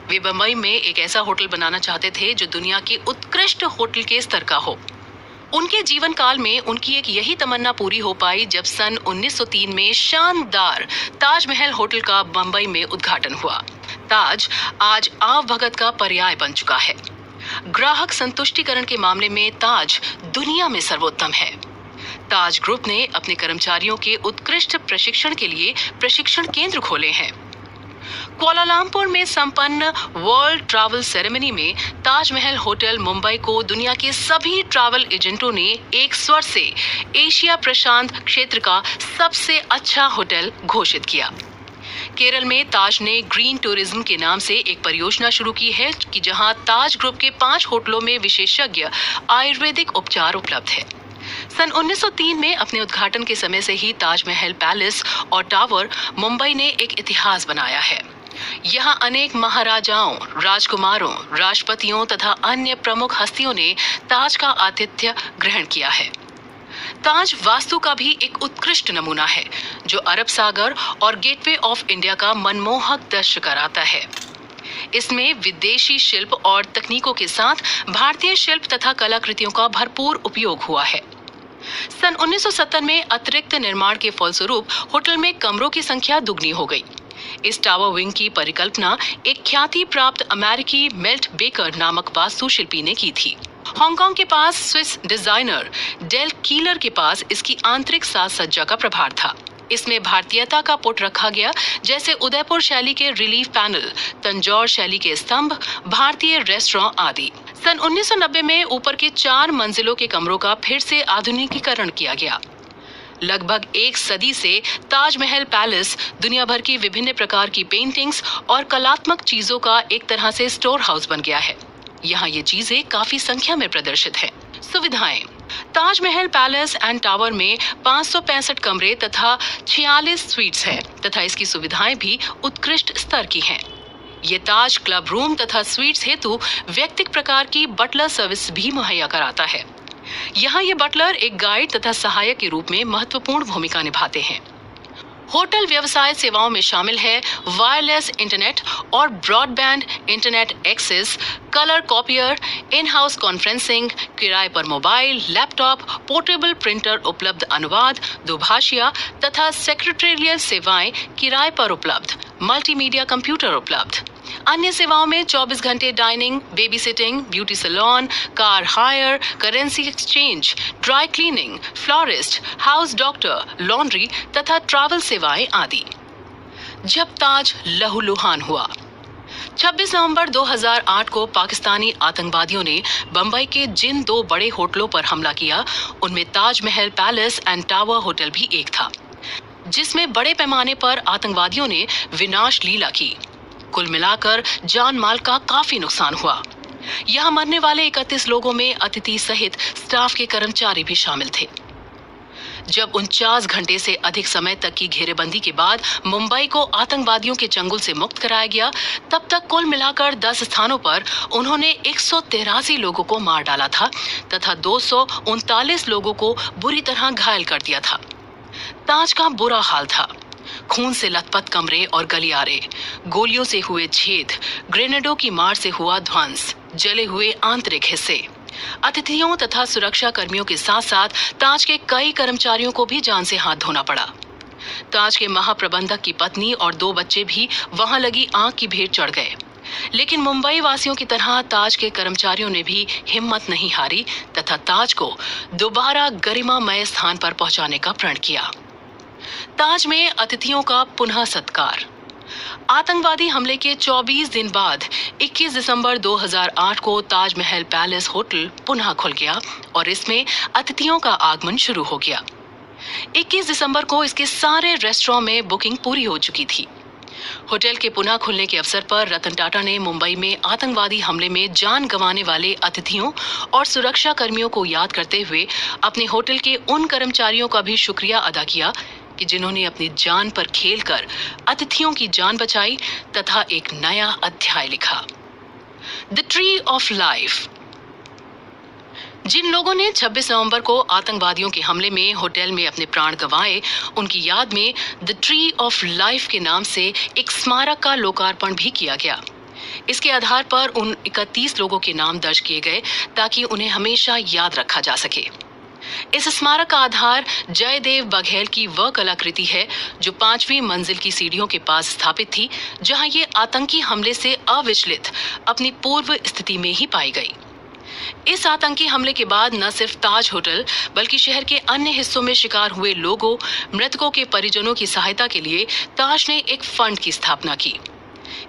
वे बंबई में एक ऐसा होटल बनाना चाहते थे जो दुनिया के उत्कृष्ट होटल के स्तर का हो। उनके जीवन काल में उनकी एक यही तमन्ना पूरी हो पाई जब सन 1903 में शानदार ताजमहल होटल का बंबई में उद्घाटन हुआ। ताज आज आव भगत का पर्याय बन चुका है। ग्राहक संतुष्टिकरण के मामले में ताज दुनिया में सर्वोत्तम है। ताज ग्रुप ने अपने कर्मचारियों के उत्कृष्ट प्रशिक्षण के लिए प्रशिक्षण केंद्र खोले हैं। कुआलालंपुर में संपन्न वर्ल्ड ट्रैवल सेरेमनी में ताजमहल होटल मुंबई को दुनिया के सभी ट्रैवल एजेंटों ने एक स्वर से एशिया प्रशांत क्षेत्र का सबसे अच्छा होटल घोषित किया। केरल में ताज ने ग्रीन टूरिज्म के नाम से एक परियोजना शुरू की है कि जहां ताज ग्रुप के 5 होटलों में विशेषज्ञ आयुर्वेदिक उपचार उपलब्ध है। सन 1903 में अपने उद्घाटन के समय से ही ताजमहल पैलेस और टावर मुंबई ने एक इतिहास बनाया है। यहाँ अनेक महाराजाओं, राजकुमारों, राष्ट्रपतियों तथा अन्य प्रमुख हस्तियों ने ताज का आतिथ्य ग्रहण किया है। ताज वास्तु का भी एक उत्कृष्ट नमूना है जो अरब सागर और गेटवे ऑफ इंडिया का मनमोहक दृश्य कराता है। इसमें विदेशी शिल्प और तकनीकों के साथ भारतीय शिल्प तथा कलाकृतियों का भरपूर उपयोग हुआ है। सन 1970 में अतिरिक्त निर्माण के फलस्वरूप होटल में कमरों की संख्या दुगनी हो गई। इस टावर विंग की परिकल्पना एक ख्याति प्राप्त अमेरिकी मेल्ट बेकर नामक वास्तुशिल्पी ने की थी। हांगकांग के पास स्विस डिजाइनर डेल कीलर के पास इसकी आंतरिक साज सज्जा का प्रभार था। इसमें भारतीयता का पुट रखा गया, जैसे उदयपुर शैली के रिलीफ पैनल, तंजौर शैली के स्तंभ, भारतीय रेस्टोरेंट आदि। सन 1990 में ऊपर के 4 मंजिलों के कमरों का फिर से आधुनिकीकरण किया गया। लगभग 1 सदी से ताजमहल पैलेस दुनिया भर की विभिन्न प्रकार की पेंटिंग्स और कलात्मक चीजों का एक तरह से स्टोर हाउस बन गया है। यहाँ ये चीजें काफी संख्या में प्रदर्शित है। सुविधाएं। ताजमहल पैलेस एंड टावर में 565 कमरे तथा 46 स्वीट्स हैं तथा इसकी सुविधाएं भी उत्कृष्ट स्तर की हैं। ये ताज क्लब रूम तथा स्वीट्स हेतु व्यक्तिगत प्रकार की बटलर सर्विस भी मुहैया कराता है। यहाँ ये बटलर एक गाइड तथा सहायक के रूप में महत्वपूर्ण भूमिका निभाते हैं। होटल व्यवसाय सेवाओं में शामिल है वायरलेस इंटरनेट और broadband internet access, colour copier, in house conferencing, किराए पर मोबाइल, लैपटॉप, पोर्टेबल प्रिंटर उपलब्ध, अनुवाद, दुभाषिया तथा सेक्रेटरियल सेवाएं किराए पर उपलब्ध, मल्टीमीडिया कंप्यूटर उपलब्ध। अन्य सेवाओं में 24 घंटे dining, baby sitting, beauty salon, car hire, currency exchange, dry cleaning, florist, house doctor, laundry तथा ट्रैवल सेवाएं आदि। जब ताज लहूलुहान हुआ। 26 नवंबर 2008 को पाकिस्तानी आतंकवादियों ने बंबई के जिन 2 बड़े होटलों पर हमला किया, उनमें Taj Mahal palace and tower hotel भी एक था, जिसमें बड़े पैमाने पर आतंकवादियों ने विनाश लीला की। कुल मिलाकर जान माल का काफी नुकसान हुआ। यहाँ मरने वाले 31 लोगों में अतिथि सहित स्टाफ के कर्मचारी भी शामिल थे। जब 49 घंटे से अधिक समय तक की घेरेबंदी के बाद मुंबई को आतंकवादियों के चंगुल से मुक्त कराया गया, तब तक कुल मिलाकर 10 स्थानों पर उन्होंने 183 लोगों को मार डाला था तथा 239 लोगों को बुरी तरह घायल कर दिया था। ताज का बुरा हाल था। खून से लथपथ कमरे और गलियारे, गोलियों से हुए छेद, ग्रेनेडों की मार से हुआ ध्वंस, जले हुए आंतरिक हिस्से। अतिथियों तथा सुरक्षा कर्मियों के साथ साथ ताज के कई कर्मचारियों को भी जान से हाथ धोना पड़ा। ताज के महाप्रबंधक की पत्नी और 2 बच्चे भी वहां लगी आग की भेंट चढ़ गए। लेकिन मुंबई वासियों की तरह ताज के कर्मचारियों ने भी हिम्मत नहीं हारी तथा ताज को दोबारा गरिमामय स्थान पर पहुंचाने का प्रण किया। ताज में अतिथियों का पुनः सत्कार। आतंकवादी हमले के 24 दिन बाद 21 दिसंबर 2008 को ताजमहल पैलेस होटल पुनः खुल गया और इसमें अतिथियों का आगमन शुरू हो गया। 21 दिसंबर को इसके सारे रेस्टोरेंट में बुकिंग पूरी हो चुकी थी। होटल के पुनः खुलने के अवसर पर रतन टाटा ने मुंबई में आतंकवादी हमले में जान गंवाने वाले अतिथियों और सुरक्षा कर्मियों को याद करते हुए अपने होटल के उन कर्मचारियों का भी शुक्रिया अदा किया कि जिन्होंने अपनी जान पर खेलकर अतिथियों की जान बचाई तथा एक नया अध्याय लिखा। The tree of life. जिन लोगों ने 26 नवंबर को आतंकवादियों के हमले में होटल में अपने प्राण गंवाए, उनकी याद में द ट्री ऑफ लाइफ के नाम से एक स्मारक का लोकार्पण भी किया गया। इसके आधार पर उन 31 लोगों के नाम दर्ज किए गए ताकि उन्हें हमेशा याद रखा जा सके। इस स्मारक का आधार जयदेव बघेल की वह कलाकृति है जो 5वीं मंजिल की सीढ़ियों के पास स्थापित थी, जहां ये आतंकी हमले से अविचलित अपनी पूर्व स्थिति में ही पाई गई। इस आतंकी हमले के बाद न सिर्फ ताज होटल बल्कि शहर के अन्य हिस्सों में शिकार हुए लोगों, मृतकों के परिजनों की सहायता के लिए ताज ने एक फंड की स्थापना की।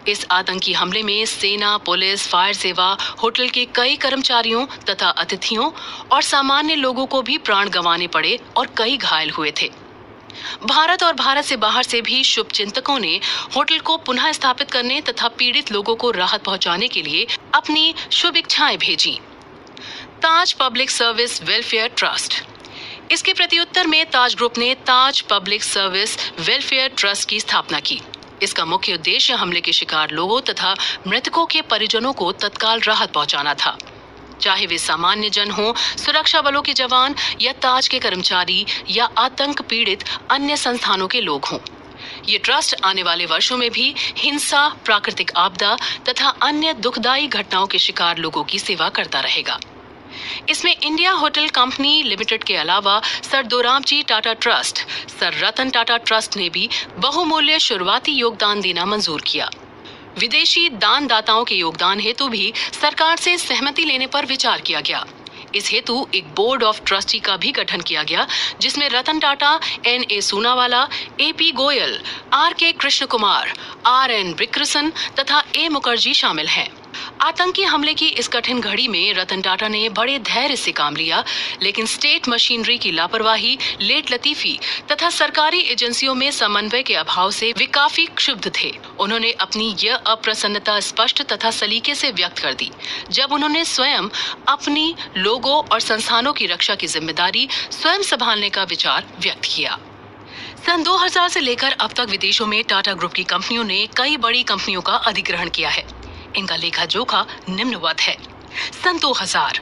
इस आतंकी हमले में सेना, पुलिस, फायर सेवा, होटल के कई कर्मचारियों तथा अतिथियों और सामान्य लोगों को भी प्राण गंवाने पड़े और कई घायल हुए थे। भारत और भारत से बाहर से भी शुभचिंतकों ने होटल को पुनः स्थापित करने तथा पीड़ित लोगों को राहत पहुंचाने के लिए अपनी शुभ इच्छाएं भेजी। ताज पब्लिक सर्विस वेलफेयर ट्रस्ट। इसके प्रत्युत्तर में ताज ग्रुप ने ताज पब्लिक सर्विस वेलफेयर ट्रस्ट की स्थापना की। इसका मुख्य उद्देश्य हमले के शिकार लोगों तथा मृतकों के परिजनों को तत्काल राहत पहुंचाना था, चाहे वे सामान्य जन हों, सुरक्षा बलों के जवान या ताज के कर्मचारी या आतंक पीड़ित अन्य संस्थानों के लोग हों। ये ट्रस्ट आने वाले वर्षों में भी हिंसा, प्राकृतिक आपदा तथा अन्य दुखदायी घटनाओं के शिकार लोगों की सेवा करता रहेगा। इसमें इंडिया होटल कंपनी लिमिटेड के अलावा sir Dorabji Tata trust, sir Ratan Tata trust ने भी बहुमूल्य शुरुआती योगदान देना मंजूर किया। विदेशी दानदाताओं के योगदान हेतु भी सरकार से सहमति लेने पर विचार किया गया। इस हेतु एक बोर्ड ऑफ ट्रस्टी का भी गठन किया गया, जिसमें Ratan Tata, N.A. Soonawala, A.P. Goyal, R.K. Krishna Kumar, R.N. विक्रसन तथा A. मुखर्जी शामिल हैं। आतंकी हमले की इस कठिन घड़ी में रतन टाटा ने बड़े धैर्य से काम लिया, लेकिन स्टेट मशीनरी की लापरवाही, लेट लतीफी तथा सरकारी एजेंसियों में समन्वय के अभाव से वे काफी क्षुब्ध थे। उन्होंने अपनी यह अप्रसन्नता स्पष्ट तथा सलीके से व्यक्त कर दी जब उन्होंने स्वयं अपनी लोगों और संस्थानों की रक्षा की जिम्मेदारी स्वयं संभालने का विचार व्यक्त किया। सन 2000 से लेकर अब तक विदेशों में टाटा ग्रुप की कंपनियों ने कई बड़ी कंपनियों का अधिग्रहण किया है। इनका लेखा जोखा निम्नवत है। सन 2000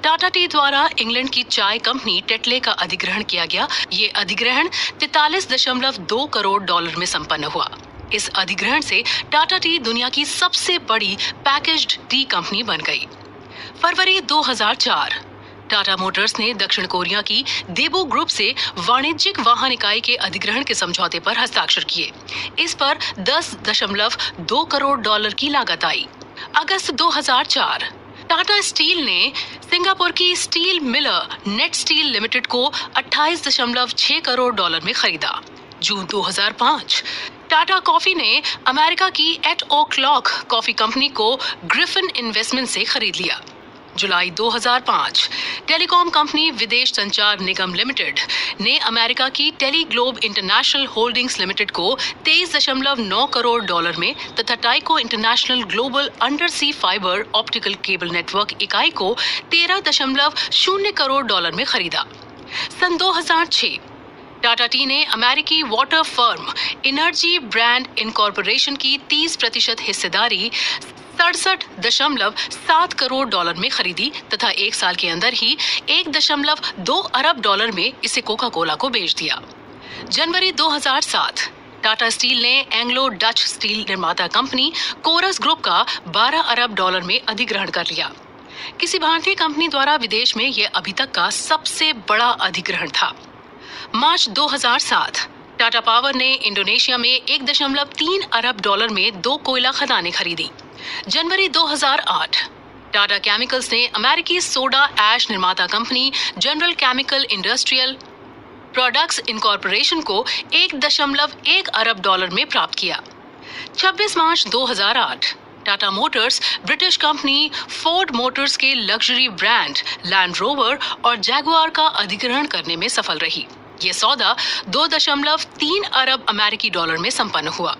टाटा टी द्वारा इंग्लैंड की चाय कंपनी टेटले का अधिग्रहण किया गया। ये अधिग्रहण 43.2 करोड़ डॉलर में संपन्न हुआ। इस अधिग्रहण से टाटा टी दुनिया की सबसे बड़ी पैकेज्ड टी कंपनी बन गई। फरवरी 2004 टाटा मोटर्स ने दक्षिण कोरिया की देबो ग्रुप से वाणिज्यिक वाहन इकाई के अधिग्रहण के समझौते पर हस्ताक्षर किए। इस पर 10.2 करोड़ डॉलर की लागत आई। अगस्त 2004 टाटा स्टील ने सिंगापुर की steel miller NatSteel limited को 28.6 करोड़ डॉलर में खरीदा। जून 2005 टाटा कॉफी ने अमेरिका की eight o'clock coffee company को ग्रिफिन इन्वेस्टमेंट से खरीद लिया। जुलाई 2005 telecom company Videsh Sanchar Nigam limited ने अमेरिका की Teleglobe international holdings limited को 23.9 करोड़ डॉलर में तथा Tyco international global under sea fibre optical cable network इकाई को 13.0 करोड़ डॉलर में खरीदा। सन 2006 टाटा टी ने अमेरिकी water firm energy brand incorporation की 30% हिस्सेदारी 67.7 करोड़ डॉलर में खरीदी तथा एक साल के अंदर ही 1.2 अरब डॉलर में इसे कोका कोला को बेच दिया। जनवरी 2007 टाटा स्टील ने एंग्लो डच स्टील निर्माता कंपनी कोरस ग्रुप का 12 अरब डॉलर में अधिग्रहण कर लिया। किसी भारतीय कंपनी द्वारा विदेश में यह अभी तक का सबसे बड़ा अधिग्रहण था। मार्च 2007 टाटा पावर ने इंडोनेशिया में 1.3 अरब डॉलर में 2 कोयला खदानें खरीदी। जनवरी 2008 टाटा केमिकल्स ने अमेरिकी सोडा ऐश निर्माता company general chemical industrial products incorporation को 1.1 अरब डॉलर में प्राप्त किया। 26 मार्च 2008 Tata Motors British company Ford Motors के लग्जरी ब्रांड लैंड रोवर और जैगुआर का अधिग्रहण करने में सफल रही। ये सौदा 2.3 अरब अमेरिकी डॉलर में संपन्न हुआ।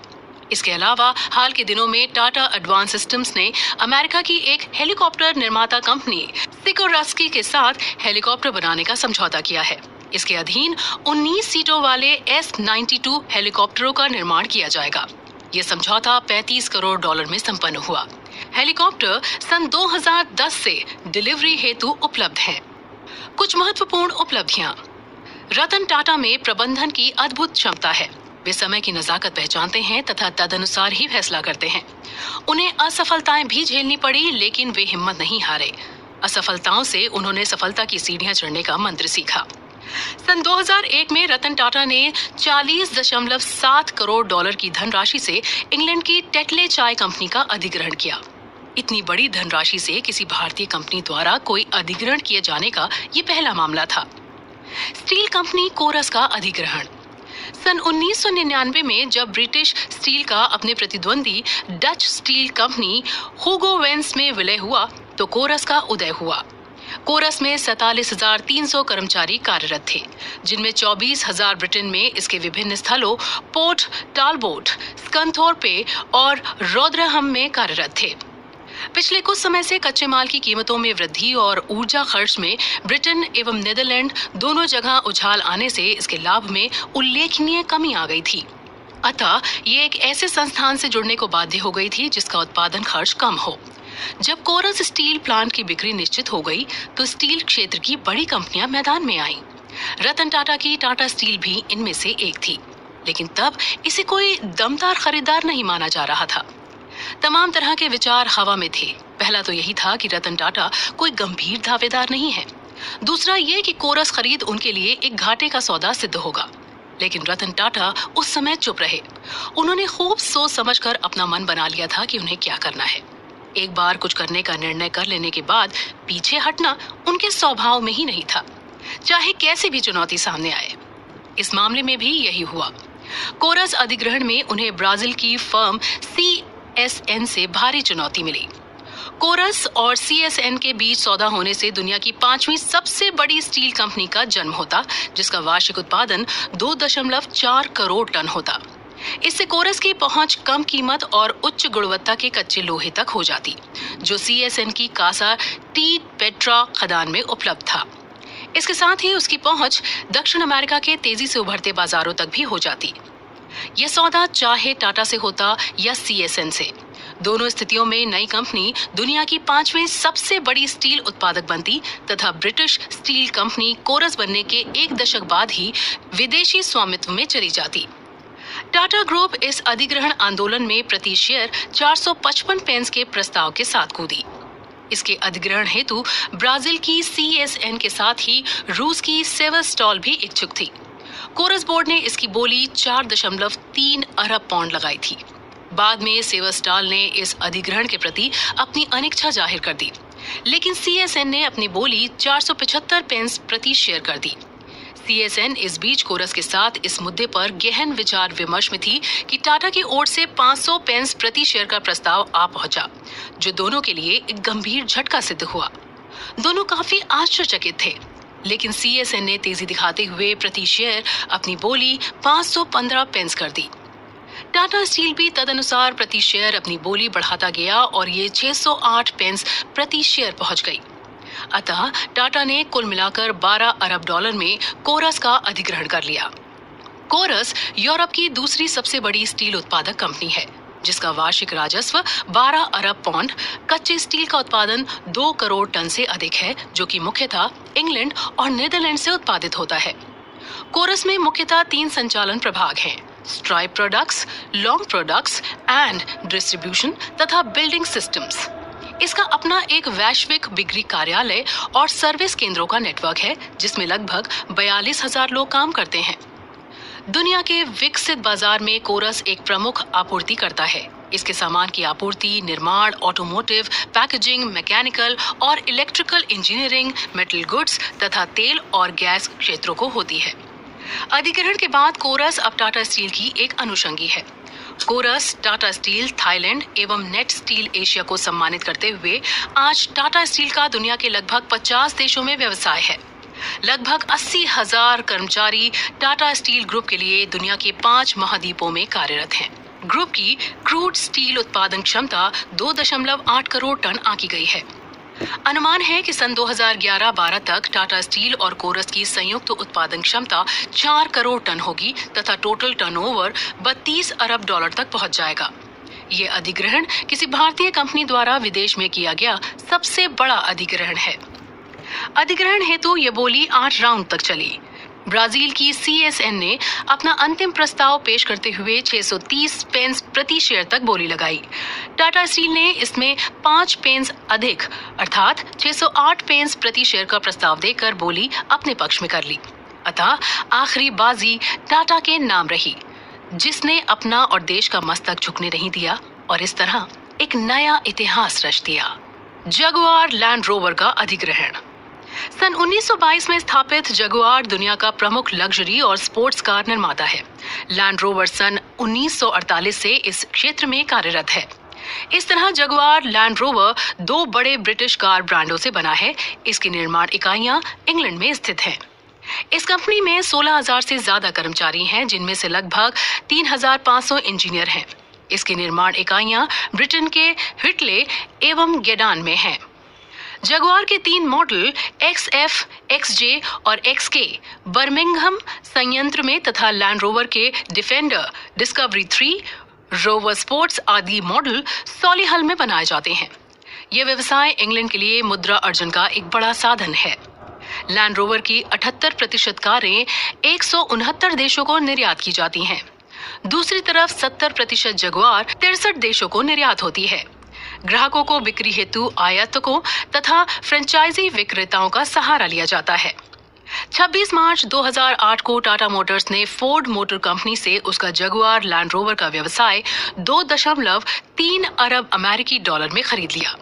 इसके अलावा हाल के दिनों में टाटा एडवांस सिस्टम्स ने अमेरिका की एक हेलीकॉप्टर निर्माता कंपनी सिकोरस्की के साथ हेलीकॉप्टर बनाने का समझौता किया है। इसके अधीन 19 सीटों वाले S-92 हेलीकॉप्टरों का निर्माण किया जाएगा। यह समझौता 35 करोड़ डॉलर में संपन्न हुआ। हेलीकॉप्टर सन 2010 से डिलीवरी हेतु उपलब्ध हैं। कुछ महत्वपूर्ण उपलब्धियां। रतन टाटा में प्रबंधन की अद्भुत क्षमता है। वे समय की नजाकत पहचानते हैं तथा तदनुसार ही फैसला करते हैं। उन्हें असफलताएं भी झेलनी पड़ी, लेकिन वे हिम्मत नहीं हारे। असफलताओं से उन्होंने सफलता की सीढ़ियां चढ़ने का मंत्र सीखा। सन 2001 में रतन टाटा ने 40.7 करोड़ डॉलर की धनराशि से इंग्लैंड की टेटले चाय कंपनी का अधिग्रहण किया। इतनी बड़ी धनराशि से किसी भारतीय कंपनी द्वारा कोई अधिग्रहण किए जाने का ये पहला मामला था। स्टील कंपनी कोरस का अधिग्रहण। सन 1999 में जब ब्रिटिश स्टील का अपने प्रतिद्वंदी Dutch steel company Hoogovens में विलय हुआ तो कोरस का उदय हुआ। कोरस में 47,300 कर्मचारी कार्यरत थे, जिनमें 24,000 ब्रिटेन में इसके विभिन्न स्थलों पोर्ट टालबोट, स्कंथोर्पे और रोदरहम में कार्यरत थे। पिछले कुछ समय से कच्चे माल की कीमतों में वृद्धि और ऊर्जा खर्च में ब्रिटेन एवं नीदरलैंड दोनों जगह उछाल आने से इसके लाभ में उल्लेखनीय कमी आ गई थी। अतः ये एक ऐसे संस्थान से जुड़ने को बाध्य हो गई थी जिसका उत्पादन खर्च कम हो। जब कोरस स्टील प्लांट की बिक्री निश्चित हो गई तो स्टील क्षेत्र की बड़ी कंपनियां मैदान में आईं। रतन टाटा की टाटा स्टील भी इनमें से एक थी, लेकिन तब इसे कोई दमदार खरीदार नहीं माना जा रहा था। तमाम तरह के विचार हवा में थे। पहला तो यही था कि रतन टाटा कोई गंभीर दावेदार नहीं है। दूसरा ये कि कोरस खरीद उनके लिए एक घाटे का सौदा सिद्ध होगा। लेकिन रतन टाटा उस समय चुप रहे। उन्होंने खूब सोच समझकर अपना मन बना लिया था कि उन्हें क्या करना है। एक बार कुछ करने का निर्णय कर लेने के बाद पीछे हटना उनके स्वभाव में ही नहीं था, चाहे कैसी भी चुनौती सामने आए। इस मामले में भी यही हुआ। कोरस अधिग्रहण में उन्हें ब्राजील की फर्म CSN से भारी चुनौती मिली। कोरस और CSN के बीच सौदा होने से दुनिया की 5वीं सबसे बड़ी स्टील कंपनी का जन्म होता, जिसका वार्षिक उत्पादन 2.4 करोड़ टन होता। इससे कोरस की पहुंच कम कीमत और उच्च गुणवत्ता के कच्चे लोहे तक हो जाती, जो CSN की कासा टी पेट्रा खदान में उपलब्ध था। इसके साथ ही उसकी पहुंच दक्षिण अमेरिका के तेजी से उभरते बाजारों तक भी हो जाती। यह सौदा चाहे टाटा से होता या CSN से, दोनों स्थितियों में नई कंपनी दुनिया की 5वीं सबसे बड़ी स्टील उत्पादक बनती तथा ब्रिटिश स्टील कंपनी कोरस बनने के 1 दशक बाद ही विदेशी स्वामित्व में चली जाती। टाटा ग्रुप इस अधिग्रहण आंदोलन में प्रति शेयर 455 पेंस के प्रस्ताव के साथ कूदी। इसके अधिग्रहण हेतु ब्राजील की CSN के साथ ही रूस की सेवस्टॉल भी इच्छुक थी। कोरस बोर्ड ने इसकी बोली 4.3 अरब पाउंड लगाई थी। बाद में सेवस्टॉल ने इस अधिग्रहण के प्रति अपनी अनिच्छा जाहिर कर दी, लेकिन CSN ने अपनी बोली 475 पेंस प्रति शेयर कर दी। CSN इस बीच कोरस के साथ इस मुद्दे पर गहन विचार विमर्श में थी कि टाटा की ओर से 500 पेंस प्रति शेयर का प्रस्ताव आ पहुंचा, जो दोनों के लिए एक गंभीर झटका सिद्ध हुआ। दोनों काफी आश्चर्यचकित थे, लेकिन CSN ने तेजी दिखाते हुए प्रति शेयर अपनी बोली 515 पेंस कर दी। टाटा स्टील भी तदनुसार प्रति शेयर अपनी बोली बढ़ाता गया और ये 608 पेंस प्रति शेयर पहुंच गई। अतः टाटा ने कुल मिलाकर 12 अरब डॉलर में कोरस का अधिग्रहण कर लिया। कोरस यूरोप की दूसरी सबसे बड़ी स्टील उत्पादक कंपनी है, जिसका वार्षिक राजस्व 12 अरब पाउंड, कच्चे स्टील का उत्पादन 2 करोड़ टन से अधिक है, जो कि मुख्यतः इंग्लैंड और नीदरलैंड से उत्पादित होता है। कोरस में मुख्यतः 3 संचालन प्रभाग हैं: stripe products, long products and distribution तथा बिल्डिंग सिस्टम्स। इसका अपना एक वैश्विक बिक्री कार्यालय और सर्विस केंद्रों का नेटवर्क है, जिसमें लगभग 42,000 लोग काम करते हैं। दुनिया के विकसित बाजार में कोरस एक प्रमुख आपूर्तिकर्ता है। इसके सामान की आपूर्ति निर्माण, ऑटोमोटिव, पैकेजिंग, मैकेनिकल और इलेक्ट्रिकल इंजीनियरिंग, मेटल गुड्स तथा तेल और गैस क्षेत्रों को होती है। अधिग्रहण के बाद कोरस अब टाटा स्टील की एक अनुषंगी है। कोरस टाटा स्टील थाईलैंड एवं नेट स्टील एशिया को सम्मानित करते हुए आज टाटा स्टील का दुनिया के लगभग 50 देशों में व्यवसाय है। लगभग 80,000 कर्मचारी टाटा स्टील ग्रुप के लिए दुनिया के 5 महाद्वीपों में कार्यरत हैं। ग्रुप की क्रूड स्टील उत्पादन क्षमता 2.8 करोड़ टन आंकी गई है। अनुमान है कि सन 2011-12 तक टाटा स्टील और कोरस की संयुक्त उत्पादन क्षमता 4 करोड़ टन होगी तथा टोटल टर्नओवर 32 अरब डॉलर तक पहुंच जाएगा। ये अधिग्रहण किसी भारतीय कंपनी द्वारा विदेश में किया गया सबसे बड़ा अधिग्रहण है। अधिग्रहण हेतु ये बोली 8 राउंड तक चली। ब्राजील की CSN ने अपना अंतिम प्रस्ताव पेश करते हुए 630 पेंस प्रति शेयर तक बोली लगाई। टाटा स्टील ने इसमें 5 पेंस अधिक अर्थात 608 पेंस प्रति शेयर का प्रस्ताव देकर बोली अपने पक्ष में कर ली। अतः आखिरी बाजी टाटा के नाम रही, जिसने अपना और देश का मस्तक झुकने नहीं दिया और इस तरह एक नया इतिहास रच दिया। जगुआर लैंड रोवर का अधिग्रहण। सन 1922 में स्थापित जगुआर दुनिया का प्रमुख लग्जरी और स्पोर्ट्स कार निर्माता है। लैंड रोवर सन 1948 से इस क्षेत्र में कार्यरत है। इस तरह जगुआर लैंड रोवर 2 बड़े ब्रिटिश कार ब्रांडों से बना है। इसकी निर्माण इकाइयां इंग्लैंड में स्थित हैं। इस कंपनी में 16,000 से ज्यादा कर्मचारी हैं, जिनमें से लगभग 3,500 इंजीनियर हैं। इसकी निर्माण इकाइयां ब्रिटेन के हिटले एवं गेडान में हैं। जगुआर के 3 मॉडल XF, XJ और XK बर्मिंघम संयंत्र में तथा लैंड रोवर के डिफेंडर, डिस्कवरी 3, रोवर स्पोर्ट्स आदि मॉडल सॉलिहल में बनाए जाते हैं। यह व्यवसाय इंग्लैंड के लिए मुद्रा अर्जन का एक बड़ा साधन है। लैंड रोवर की 78% कारें 169 देशों को निर्यात की जाती हैं। दूसरी तरफ 70% जगुआर 63 देशों को निर्यात होती है। ग्राहकों को बिक्री हेतु आयातकों तथा फ्रेंचाइजी विक्रेताओं का सहारा लिया जाता है। 26 मार्च 2008 को टाटा मोटर्स ने फोर्ड मोटर कंपनी से उसका जगुआर लैंड रोवर का व्यवसाय 2.3 अरब अमेरिकी डॉलर में खरीद लिया।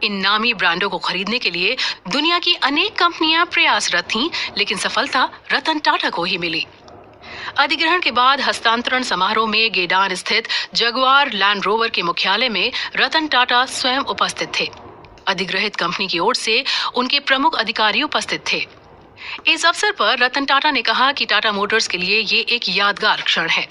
इन नामी ब्रांडों को खरीदने के लिए दुनिया की अनेक कंपनियां प्रयासरत थीं, लेकिन सफलता रतन टाटा को ही मिली। अधिग्रहण के बाद हस्तांतरण समारोह में गेडान स्थित जगुआर लैंड रोवर के मुख्यालय में रतन टाटा स्वयं उपस्थित थे। अधिग्रहित कंपनी की ओर से उनके प्रमुख अधिकारी उपस्थित थे। इस अवसर पर रतन टाटा ने कहा कि टाटा मोटर्स के लिए ये एक यादगार क्षण है।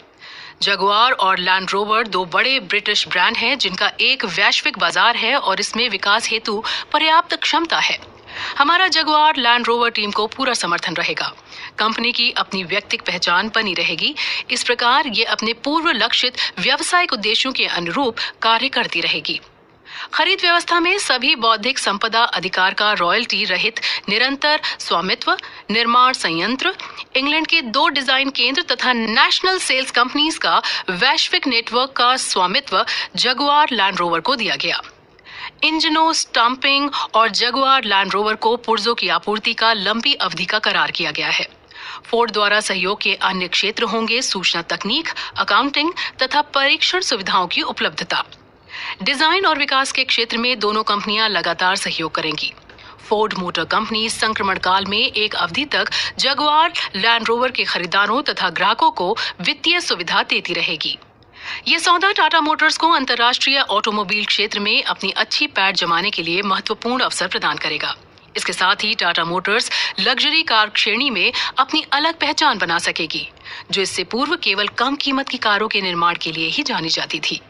जगुआर और लैंड रोवर 2 बड़े ब्रिटिश ब्रांड हैं, जिनका एक वैश्विक बाजार है और इसमें विकास हेतु पर्याप्त क्षमता है। हमारा जगुआर लैंड रोवर टीम को पूरा समर्थन रहेगा। कंपनी की अपनी व्यक्तिगत पहचान बनी रहेगी। इस प्रकार ये अपने पूर्व लक्षित व्यावसायिक उद्देश्यों के अनुरूप कार्य करती रहेगी। खरीद व्यवस्था में सभी बौद्धिक संपदा अधिकार का रॉयल्टी रहित निरंतर स्वामित्व, निर्माण संयंत्र, इंग्लैंड के 2 डिजाइन केंद्र तथा नेशनल सेल्स कंपनीज का वैश्विक नेटवर्क का स्वामित्व जगुआर लैंड रोवर को दिया गया। इंजनों, स्टंपिंग और जगुआर लैंड रोवर को पुर्जों की आपूर्ति का लंबी अवधि का करार किया गया है। फोर्ड द्वारा सहयोग के अन्य क्षेत्र होंगे सूचना तकनीक, अकाउंटिंग तथा परीक्षण सुविधाओं की उपलब्धता। डिजाइन और विकास के क्षेत्र में दोनों कंपनियां लगातार सहयोग करेंगी। फोर्ड मोटर कंपनी संक्रमण काल में एक अवधि तक जगुआर लैंड रोवर के खरीदारों तथा ग्राहकों को वित्तीय सुविधा देती रहेगी। ये सौदा टाटा मोटर्स को अंतर्राष्ट्रीय ऑटोमोबाइल क्षेत्र में अपनी अच्छी पैठ जमाने के लिए महत्वपूर्ण अवसर प्रदान करेगा। इसके साथ ही टाटा मोटर्स लग्जरी कार श्रेणी में अपनी अलग पहचान बना सकेगी, जो इससे पूर्व केवल कम कीमत की कारों के निर्माण के लिए ही जानी जाती थी।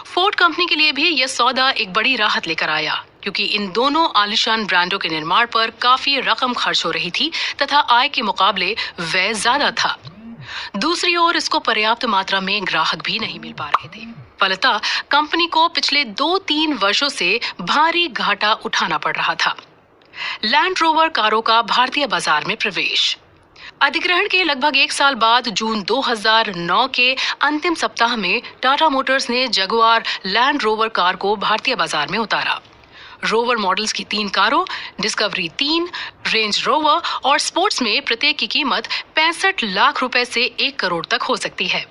फोर्ड कंपनी के लिए भी यह सौदा एक बड़ी राहत लेकर आया, क्योंकि इन दोनों आलीशान ब्रांडों के निर्माण पर काफी रकम खर्च हो रही थी तथा आय के मुकाबले व्यय ज्यादा था। दूसरी ओर इसको पर्याप्त मात्रा में ग्राहक भी नहीं मिल पा रहे थे। फलतः कंपनी को पिछले 2-3 वर्षों से भारी घाटा उठाना पड़ रहा था। लैंड रोवर कारों का भारतीय बाजार में प्रवेश। अधिग्रहण के लगभग 1 साल बाद जून 2009 के अंतिम सप्ताह में टाटा मोटर्स ने जगुआर लैंड रोवर कार को भारतीय बाजार में उतारा। रोवर मॉडल्स की 3 कारों, डिस्कवरी 3, रेंज रोवर और स्पोर्ट्स में प्रत्येक की कीमत 65 लाख रुपए से 1 करोड़ तक हो सकती है।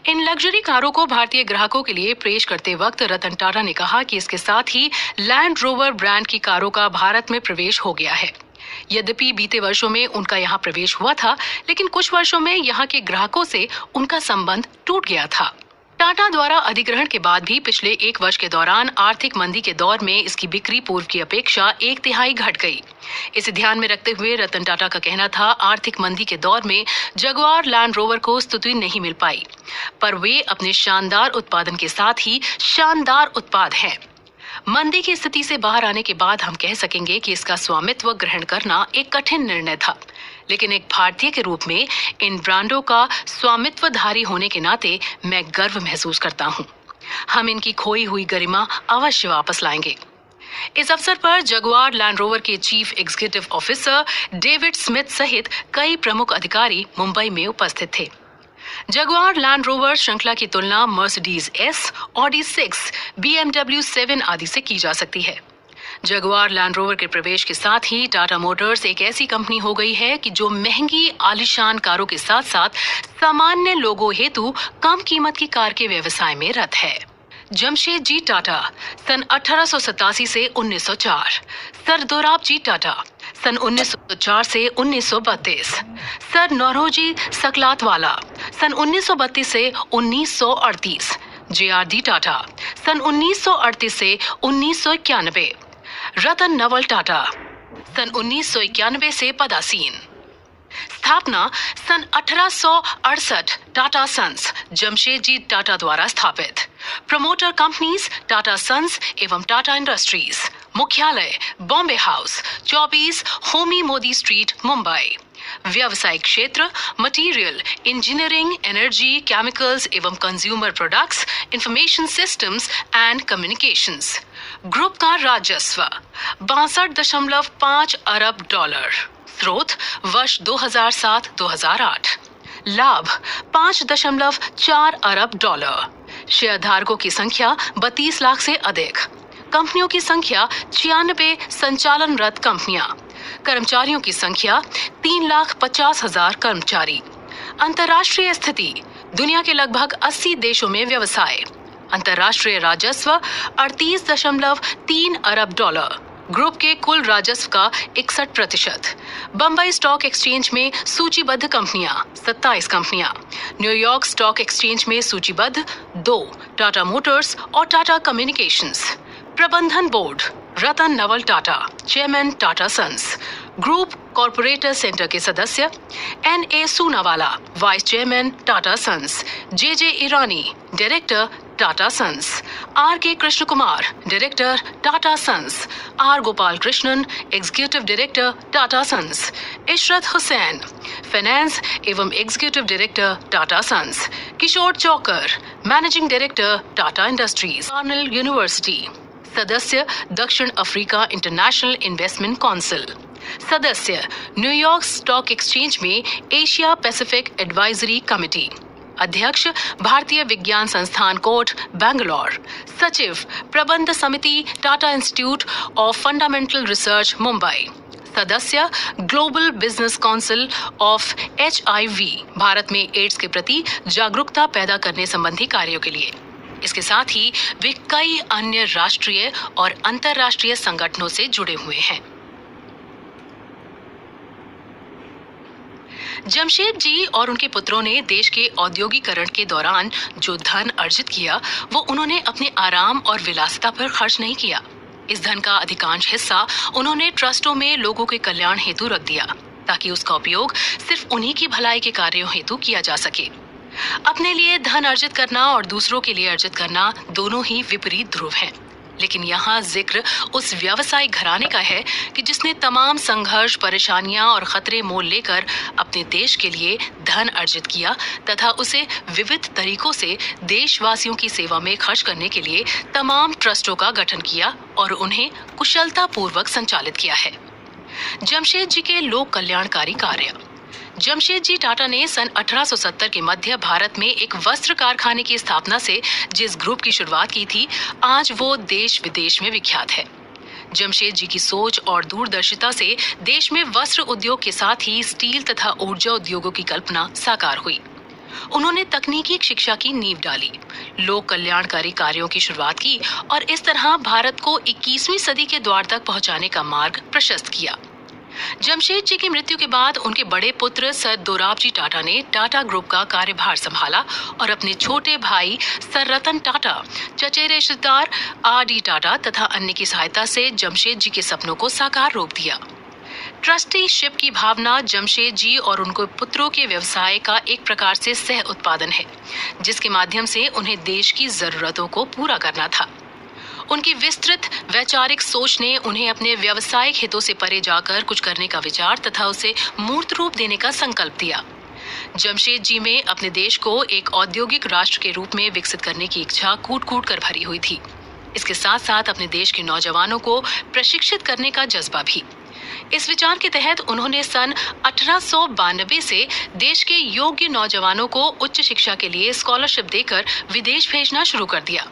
इन लग्जरी कारों को भारतीय ग्राहकों के लिए पेश करते वक्त रतन टाटा ने कहा कि इसके साथ ही लैंड रोवर ब्रांड की कारों का भारत में प्रवेश हो गया है। यद्यपि बीते वर्षों में उनका यहाँ प्रवेश हुआ था, लेकिन कुछ वर्षों में यहाँ के ग्राहकों से उनका संबंध टूट गया था। टाटा द्वारा अधिग्रहण के बाद भी पिछले 1 वर्ष के दौरान आर्थिक मंदी के दौर में इसकी बिक्री पूर्व की अपेक्षा 1/3 घट गई। इसे ध्यान में रखते हुए रतन टाटा का कहना था, आर्थिक मंदी के दौर में जगुआर लैंड रोवर को स्तुति नहीं मिल पाई, पर वे अपने शानदार उत्पादन के साथ ही शानदार उत्पाद हैं। मंदी की स्थिति से बाहर आने के बाद हम कह सकेंगे कि इसका स्वामित्व ग्रहण करना एक कठिन निर्णय था, लेकिन एक भारतीय के रूप में इन ब्रांडों का स्वामित्वधारी होने के नाते मैं गर्व महसूस करता हूं। हम इनकी खोई हुई गरिमा अवश्य वापस लाएंगे। इस अवसर पर जगुआर लैंड रोवर के chief executive officer David Smith सहित कई प्रमुख अधिकारी मुंबई में उपस्थित थे। जगुआर लैंड रोवर श्रृंखला की तुलना मर्सिडीज S, ऑडी 6, BMW 7 आदि से की जा सकती है। जगुआर लैंड रोवर के प्रवेश के साथ ही टाटा मोटर्स एक ऐसी कंपनी हो गई है कि जो महंगी आलीशान कारों के साथ साथ सामान्य लोगों हेतु कम कीमत की कार के व्यवसाय में रत है। जमशेदजी टाटा सन 1887 से 1904, सर दोराबजी टाटा सन 1904 से 1932, सर नौरोजी सकलातवाला सन 1932 से 1938, JRD टाटा सन 1938 से 1991, रतन नवल टाटा सन 1991 से पदासीन। स्थापना सन 1868 टाटा सन्स जमशेदजी टाटा द्वारा स्थापित। प्रमोटर कंपनीज टाटा सन्स एवं टाटा इंडस्ट्रीज। मुख्यालय बॉम्बे हाउस 24 होमी मोदी स्ट्रीट मुंबई। व्यवसायिक क्षेत्र मटेरियल, इंजीनियरिंग, एनर्जी, केमिकल्स एवं consumer products, information systems and communications. Group का राजस्व 62.5 अरब डॉलर। स्रोत वर्ष 2007-2008। लाभ 5.4 अरब डॉलर। शेयरधारकों की संख्या 32 लाख से अधिक। कंपनियों की संख्या 96 संचालनरत कंपनियां। कर्मचारियों की संख्या 3,50,000 कर्मचारी। अंतर्राष्ट्रीय स्थिति दुनिया के लगभग 80 देशों में व्यवसाय। अंतर्राष्ट्रीय राजस्व 38.3 अरब डॉलर। ग्रुप के कुल राजस्व का 61%। बंबई स्टॉक एक्सचेंज में सूचीबद्ध कंपनियां 27 कंपनियां। न्यूयॉर्क स्टॉक एक्सचेंज में सूचीबद्ध 2 टाटा मोटर्स और टाटा कम्युनिकेशंस। प्रबंधन board Ratan Naval Tata, chairman Tata sons. Group corporate centre के सदस्य NA Soonawala, vice chairman Tata sons. JJ Irani, director Tata sons, R K Krishna Kumar, director Tata sons, R Gopal Krishnan, executive director Tata sons, Ishrat Hussain, finance एवं executive director Tata sons, Kishor Chokar, managing director Tata industries, Cornell university, सदस्य दक्षिण Africa international investment council, सदस्य New York stock exchange में Asia Pacific advisory committee, अध्यक्ष भारतीय विज्ञान संस्थान कोट बेंगलोर, सचिव प्रबंध समिति Tata institute of fundamental research Mumbai, सदस्य global business council of HIV, Bharat में एड्स के प्रति जागरूकता पैदा करने संबंधी कार्यों के लिए। इसके साथ ही वे कई अन्य राष्ट्रीय और अंतर्राष्ट्रीय संगठनों से जुड़े हुए हैं। जमशेद जी और उनके पुत्रों ने देश के औद्योगिकरण के दौरान जो धन अर्जित किया, वो उन्होंने अपने आराम और विलासिता पर खर्च नहीं किया। इस धन का अधिकांश हिस्सा उन्होंने ट्रस्टों में लोगों के कल्याण हेतु रख दिया, ताकि उसका उपयोग सिर्फ उन्हीं की भलाई के कार्यों हेतु किया जा सके। अपने लिए धन अर्जित करना और दूसरों के लिए अर्जित करना दोनों ही विपरीत ध्रुव हैं। लेकिन यहाँ जिक्र उस व्यवसायिक घराने का है कि जिसने तमाम संघर्ष, परेशानियां और खतरे मोल लेकर अपने देश के लिए धन अर्जित किया तथा उसे विविध तरीकों से देशवासियों की सेवा में खर्च करने के लिए तमाम ट्रस्टों का गठन किया और उन्हें कुशलता पूर्वक संचालित किया है। जमशेद जी के लोक कल्याणकारी कार्य। जमशेद जी टाटा ने सन 1870 के मध्य भारत में एक वस्त्र कारखाने की स्थापना से जिस ग्रुप की शुरुआत की थी, आज वो देश विदेश में विख्यात है। जमशेद जी की सोच और दूरदर्शिता से देश में वस्त्र उद्योग के साथ ही स्टील तथा ऊर्जा उद्योगों की कल्पना साकार हुई। उन्होंने तकनीकी शिक्षा की नींव डाली, लोक कल्याणकारी कार्यों की शुरुआत की और इस तरह भारत को 21वीं सदी के द्वार तक पहुंचाने का मार्ग प्रशस्त किया। जमशेद जी की मृत्यु के बाद उनके बड़े पुत्र सर दोराबजी टाटा ने टाटा ग्रुप का कार्यभार संभाला और अपने छोटे भाई सर रतन टाटा, चचेरे रिश्तेदार RD टाटा तथा अन्य की सहायता से जमशेद जी के सपनों को साकार रूप दिया। ट्रस्टीशिप की भावना जमशेद जी और उनके पुत्रों के व्यवसाय का एक प्रकार से सह उत्पादन है, जिसके माध्यम से उन्हें देश की जरूरतों को पूरा करना था। उनकी विस्तृत वैचारिक सोच ने उन्हें अपने व्यावसायिक हितों से परे जाकर कुछ करने का विचार तथा उसे मूर्त रूप देने का संकल्प दिया। जमशेद जी में अपने देश को एक औद्योगिक राष्ट्र के रूप में विकसित करने की इच्छा कूट कूट कर भरी हुई थी। इसके साथ साथ अपने देश के नौजवानों को प्रशिक्षित करने का जज्बा भी। इस विचार के तहत उन्होंने सन 1892 से देश के योग्य नौजवानों को उच्च शिक्षा के लिए स्कॉलरशिप देकर विदेश भेजना शुरू कर दिया।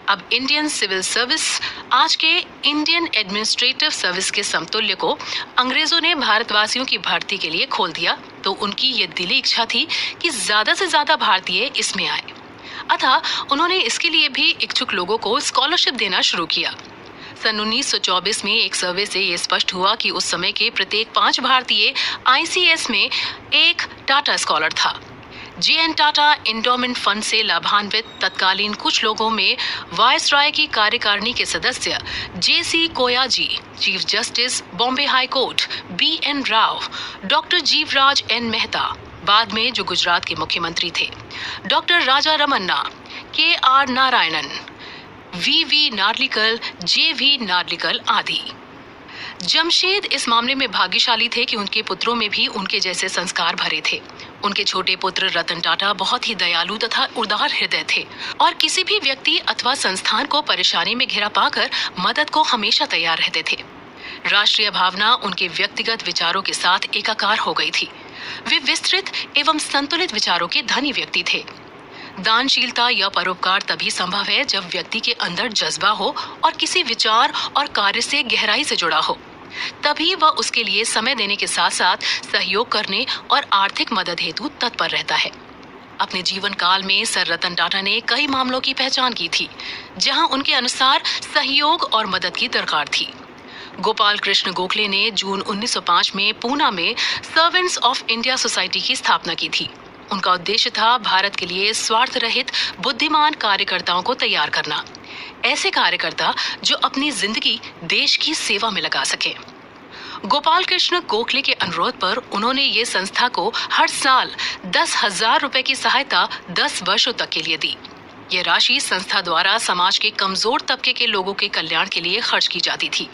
अब इंडियन सिविल सर्विस, आज के इंडियन एडमिनिस्ट्रेटिव सर्विस के समतुल्य को अंग्रेजों ने भारतवासियों की भर्ती के लिए खोल दिया, तो उनकी ये दिली इच्छा थी कि ज्यादा से ज्यादा भारतीय इसमें आए। अतः उन्होंने इसके लिए भी इच्छुक लोगों को स्कॉलरशिप देना शुरू किया। सन 1924 में एक सर्वे से ये स्पष्ट हुआ कि उस समय के प्रत्येक 5 भारतीय ICS में एक टाटा स्कॉलर था। JN टाटा इंडोमेंट फंड से लाभान्वित तत्कालीन कुछ लोगों में वायसराय की कार्यकारिणी के सदस्य JC Coyajee, chief justice Bombay high court BN Rao, doctor Jivraj N Mehta, बाद में जो गुजरात के मुख्यमंत्री थे, doctor Raja Ramanna, KR Narayanan, VV Narlikar, JV Narlikar आदि। जमशेद इस मामले में भाग्यशाली थे कि उनके पुत्रों में भी उनके जैसे संस्कार भरे थे। उनके छोटे पुत्र रतन टाटा बहुत ही दयालु तथा उदार हृदय थे और किसी भी व्यक्ति अथवा संस्थान को परेशानी में घिरा पाकर मदद को हमेशा तैयार रहते थे। राष्ट्रीय भावना उनके व्यक्तिगत विचारों के साथ एकाकार हो गई थी। वे विस्तृत एवं संतुलित विचारों के धनी व्यक्ति थे। दानशीलता या परोपकार तभी संभव है जब व्यक्ति के अंदर जज्बा हो और किसी विचार और कार्य से गहराई से जुड़ा हो। तभी वह उसके लिए समय देने के साथ साथ सहयोग करने और आर्थिक मदद हेतु तत्पर रहता है। अपने जीवन काल में सर रतन टाटा ने कई मामलों की पहचान की थी जहां उनके अनुसार सहयोग और मदद की दरकार थी। गोपाल कृष्ण गोखले ने जून 1905 में पूना में सर्वेंट्स ऑफ इंडिया सोसाइटी की स्थापना की थी। उनका उद्देश्य था भारत के लिए स्वार्थ रहित बुद्धिमान कार्यकर्ताओं को तैयार करना, ऐसे कार्यकर्ता जो अपनी जिंदगी देश की सेवा में लगा सके। गोपाल कृष्ण गोखले के अनुरोध पर उन्होंने ये संस्था को हर साल 10,000 रुपए की सहायता 10 वर्षों तक के लिए दी। ये राशि संस्था द्वारा समाज के कमजोर तबके के लोगों के कल्याण के लिए खर्च की जाती थी।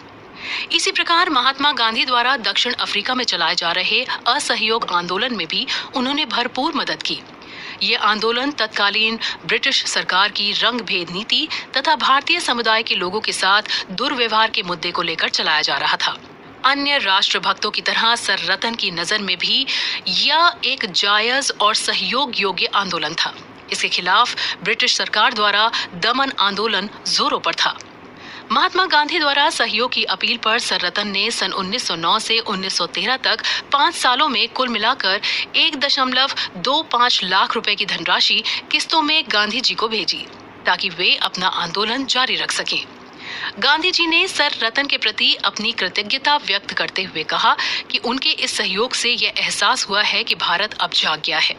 इसी प्रकार महात्मा गांधी द्वारा दक्षिण अफ्रीका में चलाए जा रहे असहयोग आंदोलन में भी उन्होंने भरपूर मदद की। ये आंदोलन तत्कालीन ब्रिटिश सरकार की रंग भेद नीति तथा भारतीय समुदाय के लोगों के साथ दुर्व्यवहार के मुद्दे को लेकर चलाया जा रहा था। अन्य राष्ट्रभक्तों की तरह सर रतन की नजर में भी यह एक जायज और सहयोग योग्य आंदोलन था। इसके खिलाफ ब्रिटिश सरकार द्वारा दमन आंदोलन जोरों पर था। महात्मा गांधी द्वारा सहयोग की अपील पर सर रतन ने सन 1909 से 1913 तक 5 सालों में कुल मिलाकर 1.25 लाख रुपए की धनराशि किस्तों में गांधी जी को भेजी ताकि वे अपना आंदोलन जारी रख सकें। गांधी जी ने सर रतन के प्रति अपनी कृतज्ञता व्यक्त करते हुए कहा कि उनके इस सहयोग से यह एहसास हुआ है कि भारत अब जाग गया है।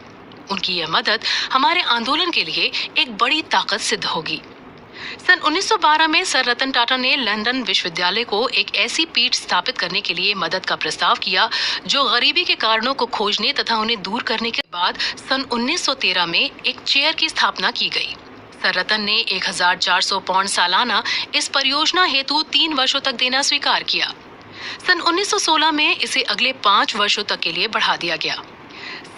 उनकी यह मदद हमारे आंदोलन के लिए एक बड़ी ताकत सिद्ध होगी। सन 1912 में सर रतन टाटा ने लंदन विश्वविद्यालय को एक ऐसी पीठ स्थापित करने के लिए मदद का प्रस्ताव किया जो गरीबी के कारणों को खोजने तथा उन्हें दूर करने के बाद सन 1913 में एक चेयर की स्थापना की गई। सर रतन ने 1400 पाउंड सालाना इस परियोजना हेतु 3 वर्षों तक देना स्वीकार किया। सन 1916 में इसे अगले 5 वर्षों तक के लिए बढ़ा दिया गया।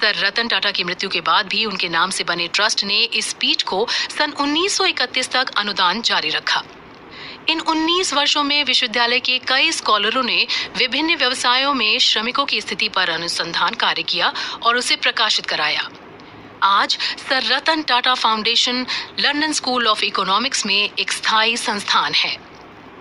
सर रतन टाटा की मृत्यु के बाद भी उनके नाम से बने ट्रस्ट ने इस पीठ को सन 1931 तक अनुदान जारी रखा। इन 19 वर्षों में विश्वविद्यालय के कई स्कॉलरों ने विभिन्न व्यवसायों में श्रमिकों की स्थिति पर अनुसंधान कार्य किया और उसे प्रकाशित कराया। आज sir Ratan Tata foundation London school of economics में एक स्थायी संस्थान है।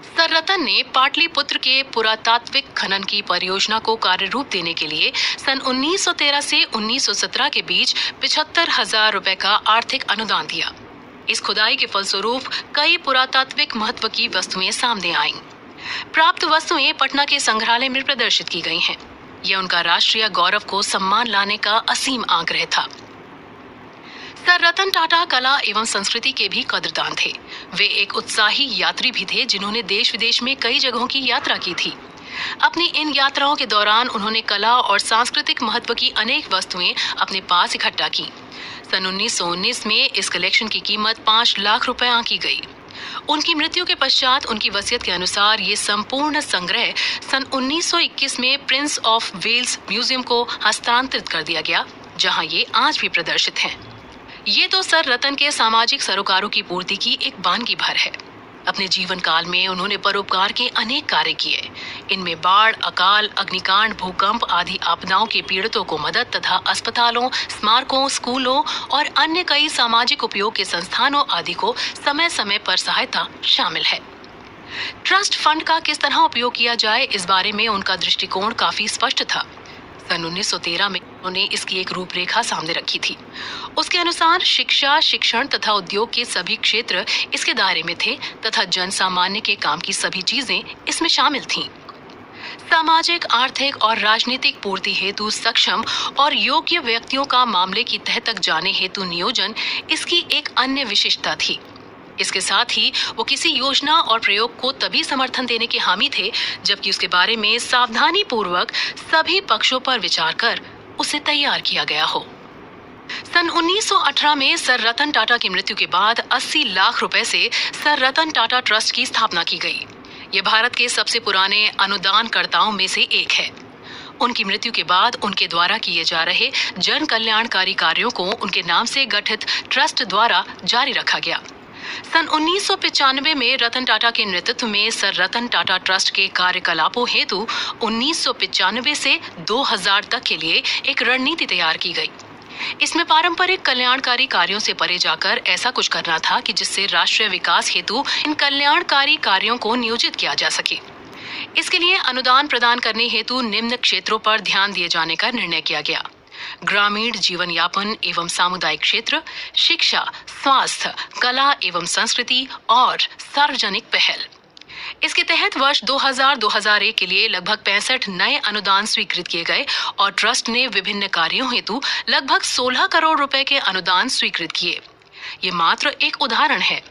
सर रतन ने पाटलिपुत्र के पुरातात्विक खनन की परियोजना को कार्य रूप देने के लिए सन 1913 से 1917 के बीच 75,000 रुपए का आर्थिक अनुदान दिया। इस खुदाई के फलस्वरूप कई पुरातात्विक महत्व की वस्तुएं सामने आईं। प्राप्त वस्तुएं पटना के संग्रहालय में प्रदर्शित की गई हैं। यह उनका राष्ट्रीय गौरव को सम्मान लाने का असीम आग्रह था। सर रतन टाटा कला एवं संस्कृति के भी कद्रदान थे। वे एक उत्साही यात्री भी थे जिन्होंने देश विदेश में कई जगहों की यात्रा की थी। अपनी इन यात्राओं के दौरान उन्होंने कला और सांस्कृतिक महत्व की अनेक वस्तुएं अपने पास इकट्ठा की। सन 1919 में इस कलेक्शन की कीमत 5 लाख रुपए आंकी गई। उनकी मृत्यु के पश्चात उनकी वसीयत के अनुसार ये संपूर्ण संग्रह सन 1921 में प्रिंस ऑफ वेल्स म्यूजियम को हस्तांतरित कर दिया गया, जहां ये आज भी प्रदर्शित हैं। ये तो सर रतन के सामाजिक सरोकारों की पूर्ति की एक वानगी भर है। अपने जीवन काल में उन्होंने परोपकार के अनेक कार्य किए। इनमें बाढ़, अकाल, अग्निकांड, भूकंप आदि आपदाओं के पीड़ितों को मदद तथा अस्पतालों, स्मारकों, स्कूलों और अन्य कई सामाजिक उपयोग के संस्थानों आदि को समय समय पर सहायता शामिल है। ट्रस्ट फंड का किस तरह उपयोग किया जाए, इस बारे में उनका दृष्टिकोण काफी स्पष्ट था। सन 1913 में उन्होंने इसकी एक रूपरेखा सामने रखी थी। उसके अनुसार शिक्षा, शिक्षण तथा उद्योग के सभी क्षेत्र इसके दायरे में थे तथा जन सामान्य के काम की सभी चीजें इसमें शामिल थीं। सामाजिक, आर्थिक और राजनीतिक पूर्ति हेतु सक्षम और योग्य व्यक्तियों का मामले की तह तक जाने हेतु नियोजन इसकी एक अन्य विशेषता थी। इसके साथ ही वो किसी योजना और प्रयोग को तभी समर्थन देने के हामी थे जबकि उसके बारे में सावधानी पूर्वक सभी पक्षों पर विचार कर उसे तैयार किया गया हो। सन 1918 में सर रतन टाटा की मृत्यु के बाद 80 लाख रुपए से सर रतन टाटा ट्रस्ट की स्थापना की गई। ये भारत के सबसे पुराने अनुदानकर्ताओं में से एक है। उनकी मृत्यु के बाद उनके द्वारा किए जा रहे जन कल्याणकारी कार्यों को उनके नाम से गठित ट्रस्ट द्वारा जारी रखा गया। सन 1995 में रतन टाटा के नेतृत्व में सर रतन टाटा ट्रस्ट के कार्यकलापों हेतु 1995 से 2000 तक के लिए एक रणनीति तैयार की गई। इसमें पारंपरिक कल्याणकारी कार्यों से परे जाकर ऐसा कुछ करना था कि जिससे राष्ट्रीय विकास हेतु इन कल्याणकारी कार्यों को नियोजित किया जा सके। इसके लिए अनुदान प्रदान करने हेतु निम्न क्षेत्रों पर ध्यान दिए जाने का निर्णय किया गया: ग्रामीण जीवन यापन एवं सामुदायिक क्षेत्र, शिक्षा, स्वास्थ्य, कला एवं संस्कृति और सार्वजनिक पहल। इसके तहत वर्ष 2000-2001 के लिए लगभग 65 नए अनुदान स्वीकृत किए गए और ट्रस्ट ने विभिन्न कार्यों हेतु लगभग 16 करोड़ रुपए के अनुदान स्वीकृत किए। ये मात्र एक उदाहरण है।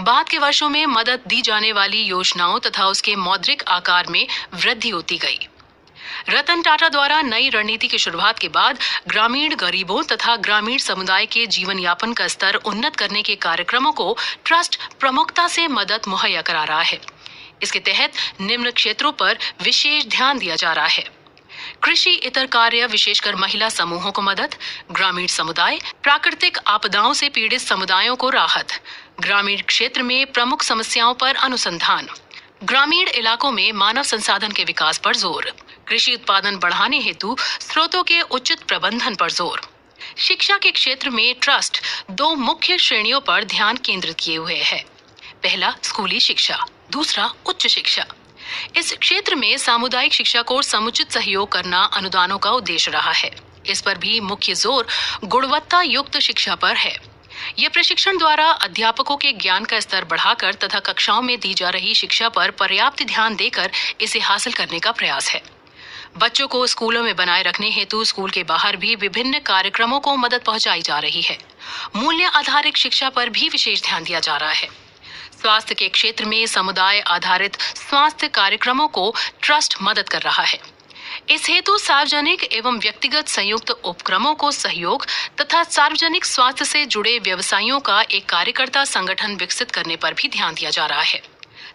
बाद के वर्षों में मदद दी जाने वाली योजनाओं तथा उसके मौद्रिक आकार में वृद्धि होती गई। रतन टाटा द्वारा नई रणनीति की शुरुआत के बाद ग्रामीण गरीबों तथा ग्रामीण समुदाय के जीवन यापन का स्तर उन्नत करने के कार्यक्रमों को ट्रस्ट प्रमुखता से मदद मुहैया करा रहा है। इसके तहत निम्न क्षेत्रों पर विशेष ध्यान दिया जा रहा है: कृषि इतर कार्य, विशेषकर महिला समूहों को मदद, ग्रामीण समुदाय, प्राकृतिक आपदाओं से पीड़ित समुदायों को राहत, ग्रामीण क्षेत्र में प्रमुख समस्याओं पर अनुसंधान, ग्रामीण इलाकों में मानव संसाधन के विकास पर जोर, कृषि उत्पादन बढ़ाने हेतु स्रोतों के उचित प्रबंधन पर जोर। शिक्षा के क्षेत्र में ट्रस्ट 2 मुख्य श्रेणियों पर ध्यान केंद्रित किए हुए है। पहला स्कूली शिक्षा, दूसरा उच्च शिक्षा। इस क्षेत्र में सामुदायिक शिक्षा को समुचित सहयोग करना अनुदानों का उद्देश्य रहा है। इस पर भी मुख्य जोर गुणवत्ता युक्त शिक्षा पर है। यह प्रशिक्षण द्वारा अध्यापकों के ज्ञान का स्तर बढ़ाकर तथा कक्षाओं में दी जा रही शिक्षा पर पर्याप्त ध्यान देकर इसे हासिल करने का प्रयास है। बच्चों को स्कूलों में बनाए रखने हेतु स्कूल के बाहर भी विभिन्न कार्यक्रमों को मदद पहुंचाई जा रही है। मूल्य आधारित शिक्षा पर भी विशेष ध्यान दिया जा रहा है। स्वास्थ्य के क्षेत्र में समुदाय आधारित स्वास्थ्य कार्यक्रमों को ट्रस्ट मदद कर रहा है। इस हेतु सार्वजनिक एवं व्यक्तिगत संयुक्त उपक्रमों को सहयोग तथा सार्वजनिक स्वास्थ्य से जुड़े व्यवसायियों का एक कार्यकर्ता संगठन विकसित करने पर भी ध्यान दिया जा रहा है।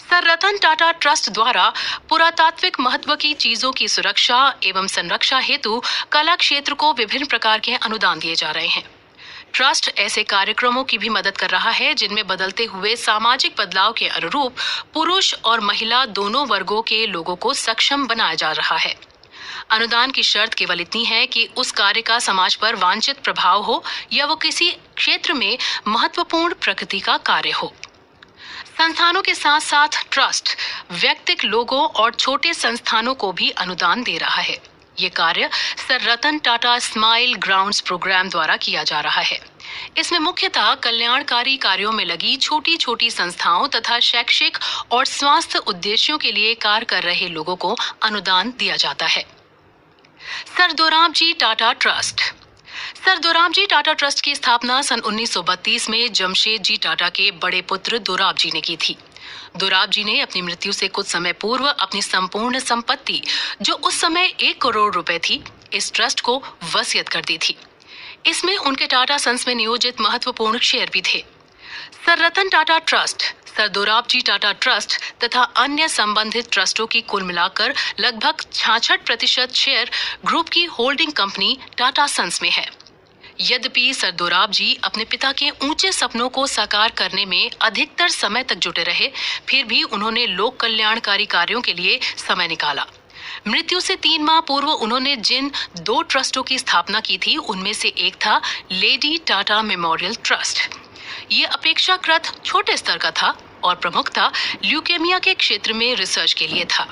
सर रतन टाटा ट्रस्ट द्वारा पुरातात्विक महत्व की चीजों की सुरक्षा एवं संरक्षा हेतु कला क्षेत्र को विभिन्न प्रकार के अनुदान दिए जा रहे हैं। ट्रस्ट ऐसे कार्यक्रमों की भी मदद कर रहा है जिनमें बदलते हुए सामाजिक बदलाव के अनुरूप पुरुष और महिला दोनों वर्गों के लोगों को सक्षम बनाया जा रहा है। अनुदान की शर्त केवल इतनी है कि उस कार्य का समाज पर वांछित प्रभाव हो या वो किसी क्षेत्र में महत्वपूर्ण प्रकृति का कार्य हो। संस्थानों के साथ साथ ट्रस्ट व्यक्तिगत लोगों और छोटे संस्थानों को भी अनुदान दे रहा है। ये कार्य sir Ratan Tata smile grounds programme द्वारा किया जा रहा है। इसमें मुख्यतः कल्याणकारी कार्यों में लगी छोटी छोटी संस्थाओं तथा शैक्षिक और स्वास्थ्य उद्देश्यों के लिए कार्य कर रहे लोगों को अनुदान दिया जाता है। Sir Dorabji Tata trust. Sir Dorabji Tata trust की स्थापना सन 1932 में जमशेदजी टाटा के बड़े पुत्र दोराबजी ने की थी। दोराबजी ने अपनी मृत्यु से कुछ समय पूर्व अपनी संपूर्ण संपत्ति, जो उस समय 1 करोड़ रुपए थी, इस ट्रस्ट को वसीयत कर दी थी। इसमें उनके टाटा सन्स में नियोजित महत्वपूर्ण शेयर भी थे। Sir Ratan Tata trust, sir Dorabji Tata trust तथा अन्य संबंधित ट्रस्टों की कुल मिलाकर लगभग 66% शेयर ग्रुप की होल्डिंग कंपनी टाटा सन्स में है। यद्यपि सर दोराबजी अपने पिता के ऊंचे सपनों को साकार करने में अधिकतर समय तक जुटे रहे, फिर भी उन्होंने लोक कल्याणकारी कार्यों के लिए समय निकाला। मृत्यु से 3 माह पूर्व उन्होंने जिन 2 ट्रस्टों की स्थापना की थी, उनमें से एक था लेडी टाटा मेमोरियल ट्रस्ट। ये अपेक्षाकृत छोटे स्तर का था और प्रमुखता ल्यूकेमिया के क्षेत्र में रिसर्च के लिए था।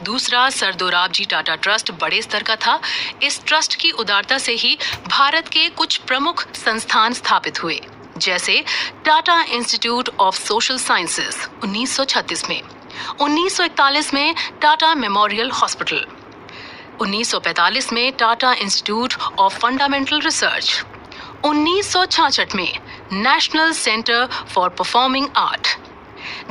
दूसरा सर दोराबजी टाटा ट्रस्ट बड़े स्तर का था। इस ट्रस्ट की उदारता से ही भारत के कुछ प्रमुख संस्थान स्थापित हुए, जैसे Tata institute of social sciences 1936 में, 1941 में टाटा मेमोरियल हॉस्पिटल, 1945 में Tata institute of fundamental research, 1966 में national centre for performing art.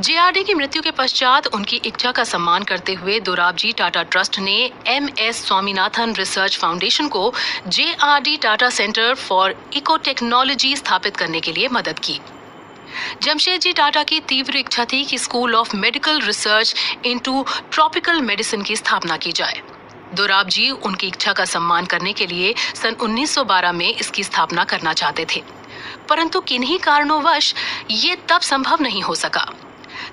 JRD की मृत्यु के पश्चात उनकी इच्छा का सम्मान करते हुए दोराबजी टाटा ट्रस्ट ने MS स्वामीनाथन रिसर्च फाउंडेशन को JRD Tata centre for eco technology स्थापित करने के लिए मदद की। जमशेदजी टाटा की तीव्र इच्छा थी कि school of medical research into tropical medicine की स्थापना की जाए। दोराबजी उनकी इच्छा का सम्मान करने के लिए सन 1912 में इसकी स्थापना करना चाहते थे, परंतु किन्हीं कारणोंवश ये तब संभव नहीं हो सका।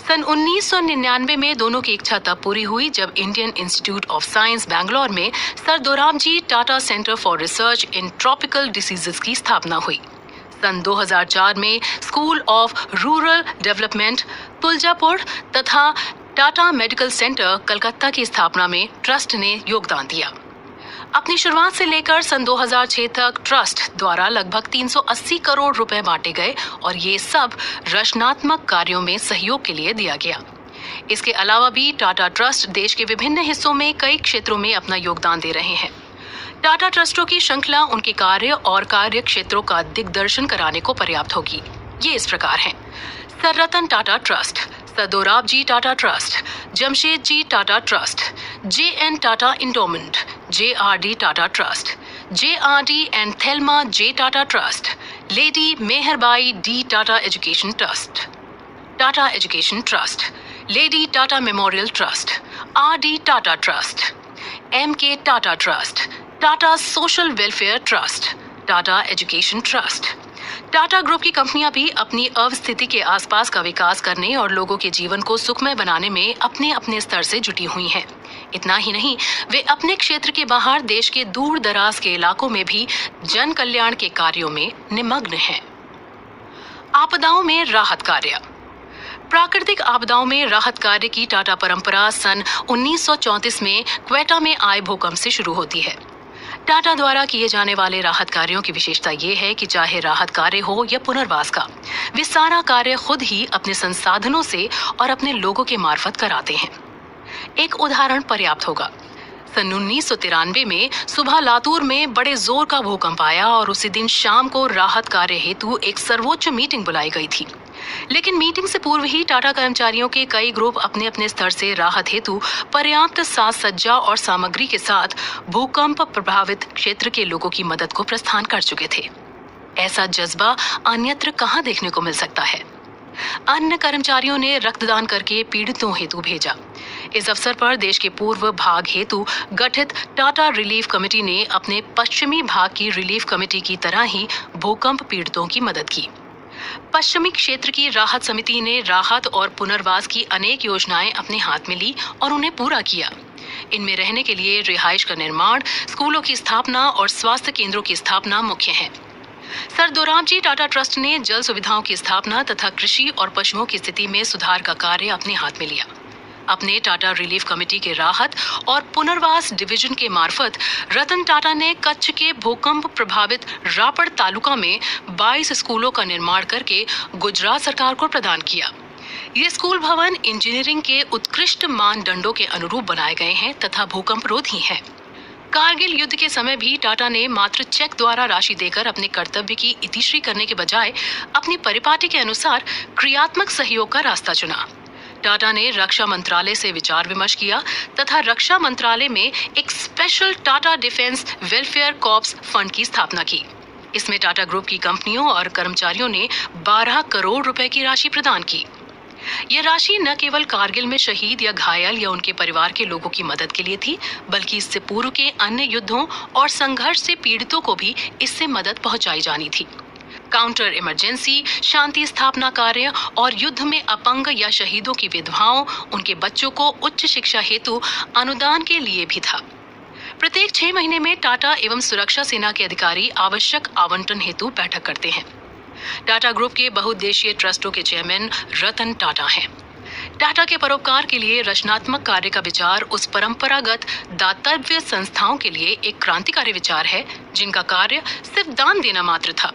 सन 1999 में दोनों की इच्छा तब पूरी हुई जब Indian institute of science Bangalore में sir Dorabji Tata centre for research in tropical diseases की स्थापना हुई। सन 2004 में school of rural development Tuljapur तथा टाटा मेडिकल सेंटर कलकत्ता की स्थापना में ट्रस्ट ने योगदान दिया। अपनी शुरुआत से लेकर सन 2006 तक ट्रस्ट द्वारा लगभग 380 करोड़ रुपए बांटे गए और ये सब रचनात्मक कार्यों में सहयोग के लिए दिया गया। इसके अलावा भी टाटा ट्रस्ट देश के विभिन्न हिस्सों में कई क्षेत्रों में अपना योगदान दे रहे हैं। टाटा ट्रस्टों की श्रृंखला उनके कार्य और कार्य क्षेत्रों का दिग्दर्शन कराने को पर्याप्त होगी। ये इस प्रकार हैं: sir Ratan Tata trust, sir Dorabji Tata trust, Jamsetji Tata trust, JN Tata Endowment, JRD Tata Trust, JRD and Thelma J Tata Trust, Lady Meherbai D Tata Education Trust, Tata Education Trust, Lady Tata Memorial Trust, RD Tata Trust, MK Tata Trust, Tata Social Welfare Trust, Tata education trust. Tata group की कंपनियां भी अपनी अवस्थिति के आसपास का विकास करने और लोगों के जीवन को सुखमय बनाने में अपने अपने स्तर से जुटी हुई हैं। इतना ही नहीं, वे अपने क्षेत्र के बाहर देश के दूर दराज के इलाकों में भी जन कल्याण के कार्यों में निमग्न हैं। आपदाओं में राहत कार्य। प्राकृतिक आपदाओं में राहत कार्य की टाटा परंपरा सन 1934 में क्वेटा में आए भूकंप से शुरू होती है। टाटा द्वारा किए जाने वाले राहत कार्यों की विशेषता ये है कि चाहे राहत कार्य हो या पुनर्वास का, वे सारा कार्य खुद ही अपने संसाधनों से और अपने लोगों के मार्फत कराते हैं। एक उदाहरण पर्याप्त होगा। सन 1993 में सुबह लातूर में बड़े जोर का भूकंप आया और उसी दिन शाम को राहत कार्य हेतु एक सर्वोच्च मीटिंग बुलाई गई थी। लेकिन मीटिंग से पूर्व ही टाटा कर्मचारियों के कई ग्रुप अपने अपने स्तर से राहत हेतु पर्याप्त साज सज्जा और सामग्री के साथ भूकंप प्रभावित क्षेत्र के लोगों की मदद को प्रस्थान कर चुके थे। ऐसा जज्बा अन्यत्र कहां देखने को मिल सकता है। अन्य कर्मचारियों ने रक्तदान करके पीड़ितों हेतु भेजा। इस अवसर पर देश के पूर्व भाग हेतु गठित टाटा रिलीफ कमेटी ने अपने पश्चिमी भाग की रिलीफ कमेटी की तरह ही भूकंप पीड़ितों की मदद की। पश्चिमी क्षेत्र की राहत समिति ने राहत और पुनर्वास की अनेक योजनाएं अपने हाथ में ली और उन्हें पूरा किया। इनमें रहने के लिए रिहाइश का निर्माण, स्कूलों की स्थापना और स्वास्थ्य केंद्रों की स्थापना मुख्य है। सर दोराबजी टाटा ट्रस्ट ने जल सुविधाओं की स्थापना तथा कृषि और पशुओं की स्थिति में सुधार का कार्य अपने हाथ में लिया। अपने टाटा रिलीफ कमेटी के राहत और पुनर्वास डिवीजन के मार्फत रतन टाटा ने कच्छ के भूकंप प्रभावित रापड़ तालुका में 22 स्कूलों का निर्माण करके गुजरात सरकार को प्रदान किया। ये स्कूल भवन इंजीनियरिंग के उत्कृष्ट मानदंडों के अनुरूप बनाए गए हैं तथा भूकंप रोधी हैं। कारगिल युद्ध के समय भी टाटा ने मात्र चेक द्वारा राशि देकर अपने कर्तव्य की इतिश्री करने के बजाय अपनी परिपाटी के अनुसार क्रियात्मक सहयोग का रास्ता चुना। टाटा ने रक्षा मंत्रालय से विचार विमर्श किया तथा रक्षा मंत्रालय में एक special Tata defence welfare corps fund की स्थापना की। इसमें टाटा ग्रुप की कंपनियों और कर्मचारियों ने 12 करोड़ रुपए की राशि प्रदान की। यह राशि न केवल कारगिल में शहीद या घायल या उनके परिवार के लोगों की मदद के लिए थी, बल्कि इससे पूर्व के अन्य युद्धों और संघर्ष से पीड़ितों को भी इससे मदद पहुंचाई जानी थी। काउंटर इमरजेंसी, शांति स्थापना कार्य और युद्ध में अपंग या शहीदों की विधवाओं, उनके बच्चों को उच्च शिक्षा हेतु अनुदान के लिए भी था। प्रत्येक 6 महीने में टाटा एवं सुरक्षा सेना के अधिकारी आवश्यक आवंटन हेतु बैठक करते हैं। टाटा ग्रुप के बहुउद्देशीय ट्रस्टों के चेयरमैन रतन टाटा हैं। टाटा के परोपकार के लिए रचनात्मक कार्य का विचार उस परंपरागत दातव्य संस्थाओं के लिए एक क्रांतिकारी विचार है जिनका कार्य सिर्फ दान देना मात्र था।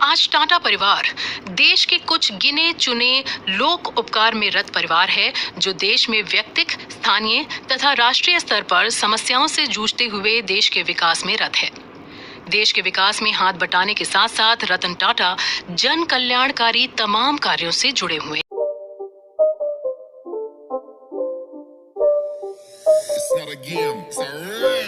आज टाटा परिवार देश के कुछ गिने चुने लोक उपकार में रत परिवार है जो देश में व्यक्तिक, स्थानीय तथा राष्ट्रीय स्तर पर समस्याओं से जूझते हुए देश के विकास में रत है। देश के विकास में हाथ बटाने के साथ साथ रतन टाटा जन कल्याणकारी तमाम कार्यों से जुड़े हुए। It's not a game, it's a